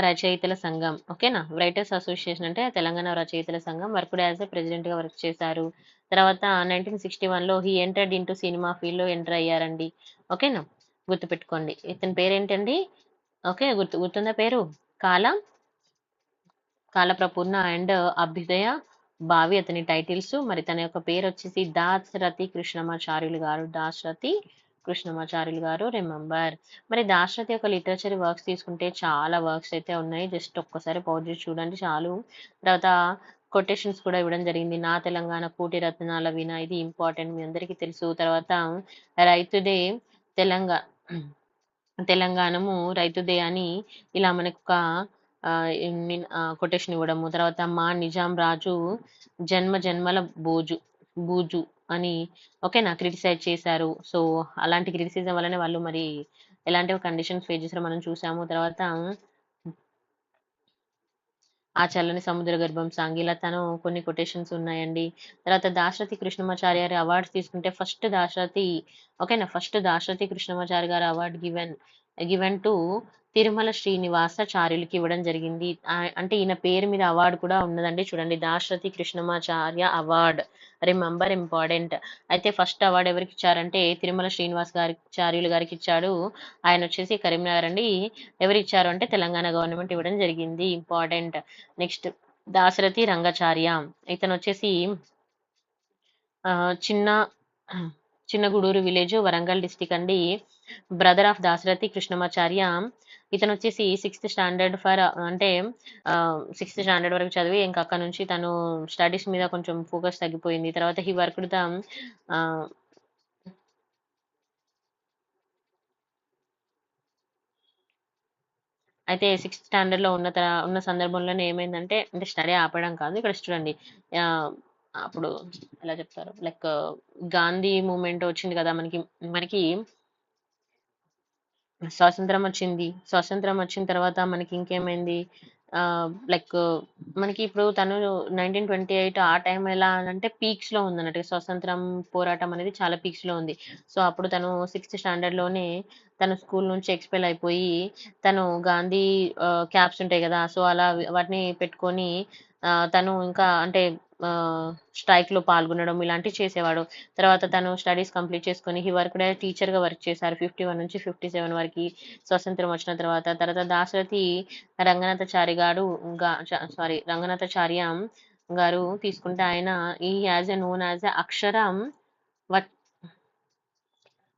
రచయితల సంఘం. ఓకేనా? రైటర్స్ అసోసియేషన్ అంటే తెలంగాణ రచయితల సంఘం. వర్క్డ్ యాస్ ఎ ప్రెసిడెంట్‌గా వర్క్ చేశారు. తర్వాత 1961లో హి ఎంటర్డ్ ఇంటూ సినిమా ఫీల్డ్‌లో ఎంటర్ అయ్యారండి. ఓకేనా? గుర్తుపెట్టుకోండి. ఇతని పేరేంటండి? ఓకే. గుర్తుందా పేరు? కాల కాలప్రపూర్ణ అండ్ అభ్యుదయ భావి అతని టైటిల్స్. మరి తన యొక్క పేరొచ్చేసి దాశరథి కృష్ణమాచార్యులు గారు. దాశరథి కృష్ణమాచార్యులు గారు రిమెంబర్. మరి దాశరథి యొక్క లిటరేచర్ వర్క్స్ తీసుకుంటే చాలా వర్క్స్ అయితే ఉన్నాయి. జస్ట్ ఒక్కసారి పౌజ్ చేసి చూడండి చాలు. తర్వాత కొటేషన్స్ కూడా ఇవ్వడం జరిగింది. నా తెలంగాణ కోటి రత్నాల వీణ ఇది ఇంపార్టెంట్ మీ అందరికీ తెలుసు. తర్వాత రైతుదే తెలంగా తెలంగాణము రైతుదే అని ఇలా మనకొక కొటేషన్ ఇవ్వడము. తర్వాత మా నిజాం రాజు జన్మ జన్మల బూజు అని ఓకేనా క్రిటిసైజ్ చేశారు. సో, అలాంటి క్రిటిసిజం వల్లనే వాళ్ళు మరి ఎలాంటి కండిషన్స్ ఫేస్ చేసారో మనం చూసాము. తర్వాత ఆ చల్లని సముద్ర గర్భం సాంగ్ ఇలా తను కొన్ని కొటేషన్స్ ఉన్నాయండి. తర్వాత దాశరథి కృష్ణమాచారి గారి అవార్డ్స్ తీసుకుంటే ఫస్ట్ దాశరథి కృష్ణమాచారి గారు అవార్డ్ గివెన్ టు తిరుమల శ్రీనివాసాచార్యులకి ఇవ్వడం జరిగింది. అంటే ఈయన పేరు మీద అవార్డ్ కూడా ఉన్నదండి. చూడండి Dasarathi Krishnamacharya award. Remember important. అయితే ఫస్ట్ అవార్డ్ ఎవరికి ఇచ్చారంటే తిరుమల శ్రీనివాసాచార్యులు గారికి ఇచ్చాడు. ఆయన వచ్చేసి కరీంనగర్ అండి. ఎవరిచ్చారు అంటే తెలంగాణ గవర్నమెంట్ ఇవ్వడం జరిగింది. ఇంపార్టెంట్. నెక్స్ట్ దాశరథి రంగాచార్య. ఇతనొచ్చేసి చిన్న చిన్నగూడూరు విలేజ్ వరంగల్ డిస్ట్రిక్ట్ అండి. Brother of Dasarathi Krishnamacharya. ఇతనొచ్చేసి అంటే 6థ్ స్టాండర్డ్ వరకు చదివి ఇంక అక్కడి నుంచి తను స్టడీస్ మీద కొంచెం ఫోకస్ తగ్గిపోయింది. తర్వాత హి వర్క్డ్ ద ఆహ్, అయితే 6థ్ స్టాండర్డ్‌లో ఉన్న సందర్భంలోనే ఏమైందంటే అంటే స్టడీ ఆపేయడం కాదు. ఇక్కడ చూడండి ఆహ్, అప్పుడు ఎలా చెప్తారు లైక్ గాంధీ మూవ్‌మెంట్ వచ్చింది కదా! మనకి మనకి స్వాతంత్రం వచ్చింది. స్వాతంత్రం వచ్చిన తర్వాత మనకి ఇంకేమైంది లైక్ మనకి ఇప్పుడు తను 1928 ఆ టైం ఎలా అనంటే పీక్స్‌లో ఉందన్నట్టుగా స్వాతంత్రం పోరాటం అనేది చాలా పీక్స్‌లో ఉంది. సో, అప్పుడు తను 6థ్ స్టాండర్డ్‌లోనే తను స్కూల్ నుంచి ఎక్స్‌పెల్ అయిపోయి తను గాంధీ క్యాప్స్ ఉంటాయి గదా! సో, అలా వాటిని పెట్టుకొని తను ఇంకా అంటే ఆహ్, స్ట్రైక్‌లో పాల్గొనడం ఇలాంటివి చేసేవాడు. తర్వాత తను స్టడీస్ కంప్లీట్ చేసుకొని హి వర్క్డ్ యాస్ టీచర్‌గా వర్క్ చేశారు. 51 నుంచి 57 వరకి స్వతంత్రం వచ్చిన తర్వాత. తర్వాత దాశరథి రంగనాథచారి గారు గా చ సారీ రంగనాథాచార్య గారు తీసుకుంటే ఆయన ఈ as a known as a అక్షరం వ-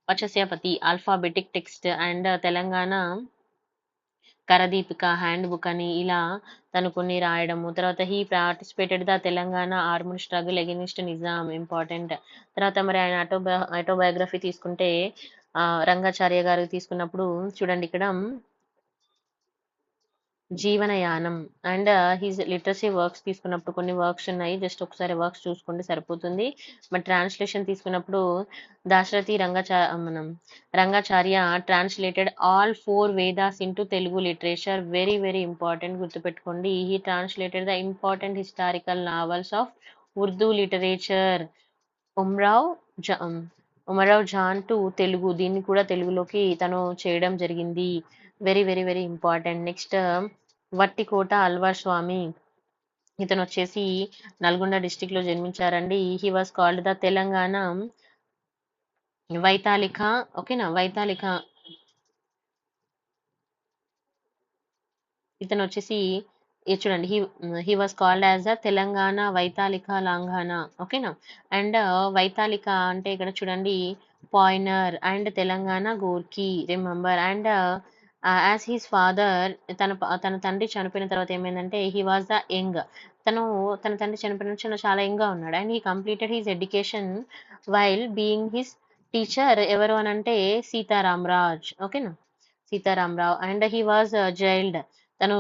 వచస్యపతి alphabetic text and Telangana Karadipika hand book అని ఇలా తను కొన్ని రాయడము. తర్వాత he participated the Telangana armed struggle against Nizam important. తర్వాత మరి ఆయన ఆటోబయోగ్రఫీ తీసుకుంటే రంగాచార్య గారు తీసుకున్నప్పుడు చూడండి ఇక్కడ జీవనయానం అండ్ హిజ్ లిటరసీ వర్క్స్ తీసుకున్నప్పుడు కొన్ని వర్క్స్ ఉన్నాయి. జస్ట్ ఒకసారి వర్క్స్ చూసుకుంటే సరిపోతుంది. మరి ట్రాన్స్లేషన్ తీసుకున్నప్పుడు Dasarathi Rangacharya translated all 4 Vedas into Telugu literature. Very very important, గుర్తుపెట్టుకోండి. He translated the important historical novels of Urdu literature. Umrao జా ఉమరావ్ జాన్ టు తెలుగు, దీన్ని కూడా తెలుగులోకి తను చేయడం జరిగింది. Very very very important. Next Vattikota Alwar Swamy, ఇతను వచ్చేసి నల్గొండ డిస్టిక్ లో జన్మించారండి. He was called the Telangana వైతాళిక. ఓకేనా, వైతాళిక. ఇతను వచ్చేసి చూడండి, he was called as the Telangana వైతాళిక లాంఘాన. ఓకేనా. అండ్ వైతాళిక అంటే ఇక్కడ చూడండి pioneer and Telangana Gorky, remember. And as his father, తన తండ్రి చనిపోయిన తర్వాత ఏమైందంటే హీ వాజ్ ద యంగ్. తన తండ్రి చనిపోయిన నుంచి చాలా యంగ్ గా ఉన్నాడు. And he completed his education while being his teacher. ఎవరు అని అంటే సీతారామరాజ్. ఓకేనా, Sitarama Rao. And he was jailed. తను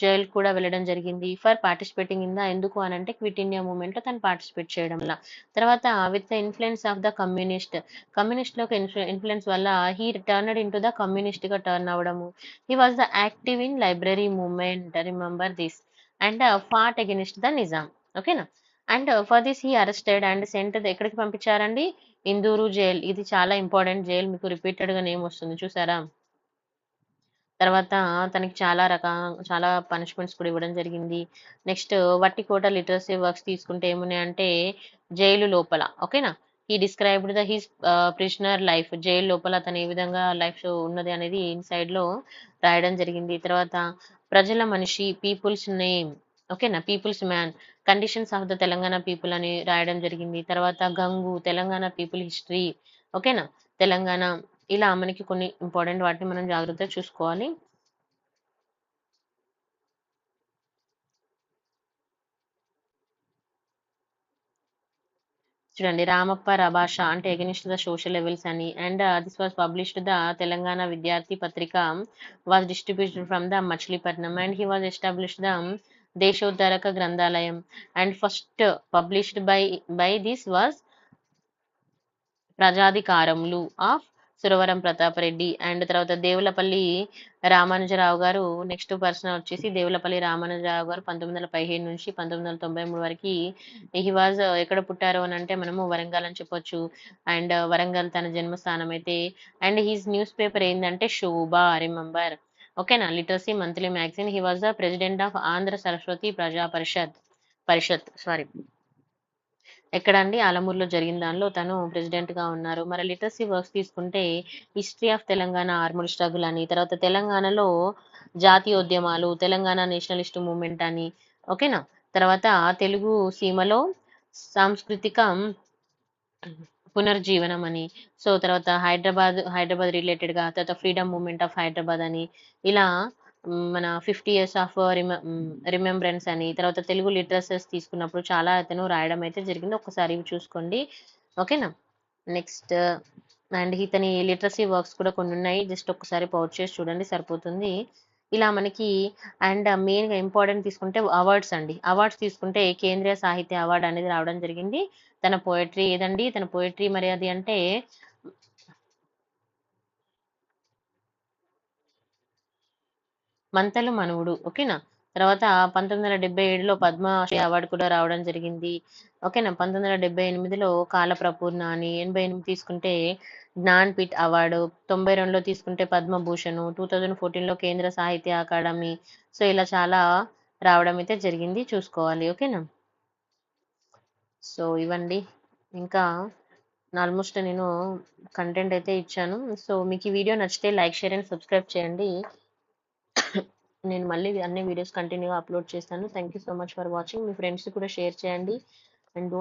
జైల్ కూడా వెళ్ళడం జరిగింది ఫర్ పార్టిసిపేటింగ్ ఇన్ ద, ఎందుకు అని అంటే క్విట్ ఇండియా మూవ్మెంట్ లో తను పార్టిసిపేట్ చేయడం వల్ల. తర్వాత with the influence of the communist లో ఇన్ఫ్లుయెన్స్ వల్ల he turned in to the communist గా టర్న్ అవ్వడము. He was the active in library movement, remember this. And fought against the Nizam. ఓకేనా. And for this he arrested and sent ఎక్కడికి పంపించారండి, ఇందూరు జైల్. ఇది చాలా ఇంపార్టెంట్ జైల్, మీకు రిపీటెడ్ గా నేమ్ వస్తుంది చూసారా. తర్వాత తనకి చాలా పనిష్మెంట్స్ కూడా ఇవ్వడం జరిగింది. నెక్స్ట్ వట్టికోట లిటరసీ వర్క్స్ తీసుకుంటే ఏమున్నాయంటే జైలు లోపల. ఓకేనా, ఈ described the his prisoner life. Jail లోపల తను ఏ విధంగా లైఫ్ ఉన్నది అనేది ఇన్సైడ్ లో రాయడం జరిగింది. తర్వాత ప్రజల మనిషి, పీపుల్స్ నేమ్. ఓకేనా, peoples man, conditions of the Telangana people అని రాయడం జరిగింది. తర్వాత గంగు, తెలంగాణ పీపుల్ హిస్టరీ. ఓకేనా, తెలంగాణ. ఇలా మనకి కొన్ని ఇంపార్టెంట్ వాటిని మనం జాగ్రత్తగా చూసుకోవాలి. చూడండి, రామప్ప రభాష అంటే ఎగనిస్ట్ ద సోషల్ లెవెల్స్ అని. And this was published the Telangana Vidyarthi Patrika was distributed from the Machilipatnam. And he was established the Desoddharaka Granthalayam. And first published by this was ప్రజాధికారములు ఆఫ్ సురవరం ప్రతాప్ రెడ్డి. అండ్ తర్వాత దేవులపల్లి రామానుజరావు గారు, నెక్స్ట్ పర్సన్ వచ్చేసి దేవులపల్లి రామానుజరావు గారు 1915 నుంచి 1993 వరకు. హీ వాజ్ ఎక్కడ పుట్టారు అని అంటే మనము వరంగల్ అని చెప్పొచ్చు. అండ్ వరంగల్ తన జన్మస్థానం అయితే. అండ్ హీస్ న్యూస్ పేపర్ ఏంటంటే శోభ, రిమెంబర్. ఓకేనా, literacy monthly magazine. He was the president of Andhra Saraswati ప్రజా పరిషత్ సారీ ఎక్కడండి, ఆలమూరులో జరిగిన దానిలో తను ప్రెసిడెంట్ గా ఉన్నారు. మరి లిటరసీ వర్క్స్ తీసుకుంటే history of Telangana armed struggle అని, తర్వాత తెలంగాణలో జాతీయోద్యమాలు, తెలంగాణ నేషనలిస్ట్ మూవ్మెంట్ అని. ఓకేనా. తర్వాత తెలుగు సీమలో సాంస్కృతిక పునర్జీవనం అని. సో తర్వాత హైదరాబాద్ రిలేటెడ్ గా, తర్వాత ఫ్రీడమ్ మూవ్మెంట్ ఆఫ్ హైదరాబాద్ అని. ఇలా మన 50 years ఆఫ్ రిమెంబరెన్స్ అని. తర్వాత తెలుగు లిటరచర్స్ తీసుకున్నప్పుడు చాలా అతను రాయడం అయితే జరిగింది. ఒకసారి ఇవి చూసుకోండి. ఓకేనా. నెక్స్ట్ అండ్ ఇతని లిటరసీ వర్క్స్ కూడా కొన్ని ఉన్నాయి, జస్ట్ ఒకసారి పౌచ్ చేసి చూడండి సరిపోతుంది. ఇలా మనకి. అండ్ మెయిన్ గా ఇంపార్టెంట్ తీసుకుంటే అవార్డ్స్ అండి. అవార్డ్స్ తీసుకుంటే కేంద్రీయ సాహిత్య అవార్డు అనేది రావడం జరిగింది. తన పోయట్రీ ఏదండి, తన పోయట్రీ మరి అది అంటే మంతలు మనవుడు. ఓకేనా. తర్వాత 1977లో పద్మశ్రీ అవార్డు కూడా రావడం జరిగింది. ఓకేనా. 1978లో కాల ప్రపూర్ణ అని. 88 తీసుకుంటే జ్ఞాన్పీఠ్ అవార్డు. 92లో తీసుకుంటే పద్మభూషణ్. 2014లో కేంద్ర సాహిత్య అకాడమీ. సో ఇలా చాలా రావడం అయితే జరిగింది, చూసుకోవాలి. ఓకేనా. సో ఇవ్వండి. ఇంకా ఆల్మోస్ట్ నేను కంటెంట్ అయితే ఇచ్చాను. సో మీకు ఈ వీడియో నచ్చితే లైక్, షేర్ అండ్ సబ్స్క్రైబ్ చేయండి. నేను మళ్ళీ అన్ని వీడియోస్ కంటిన్యూగా అప్లోడ్ చేస్తాను. Thank you so much for watching. Me friends కూడా షేర్ చేయండి. అండ్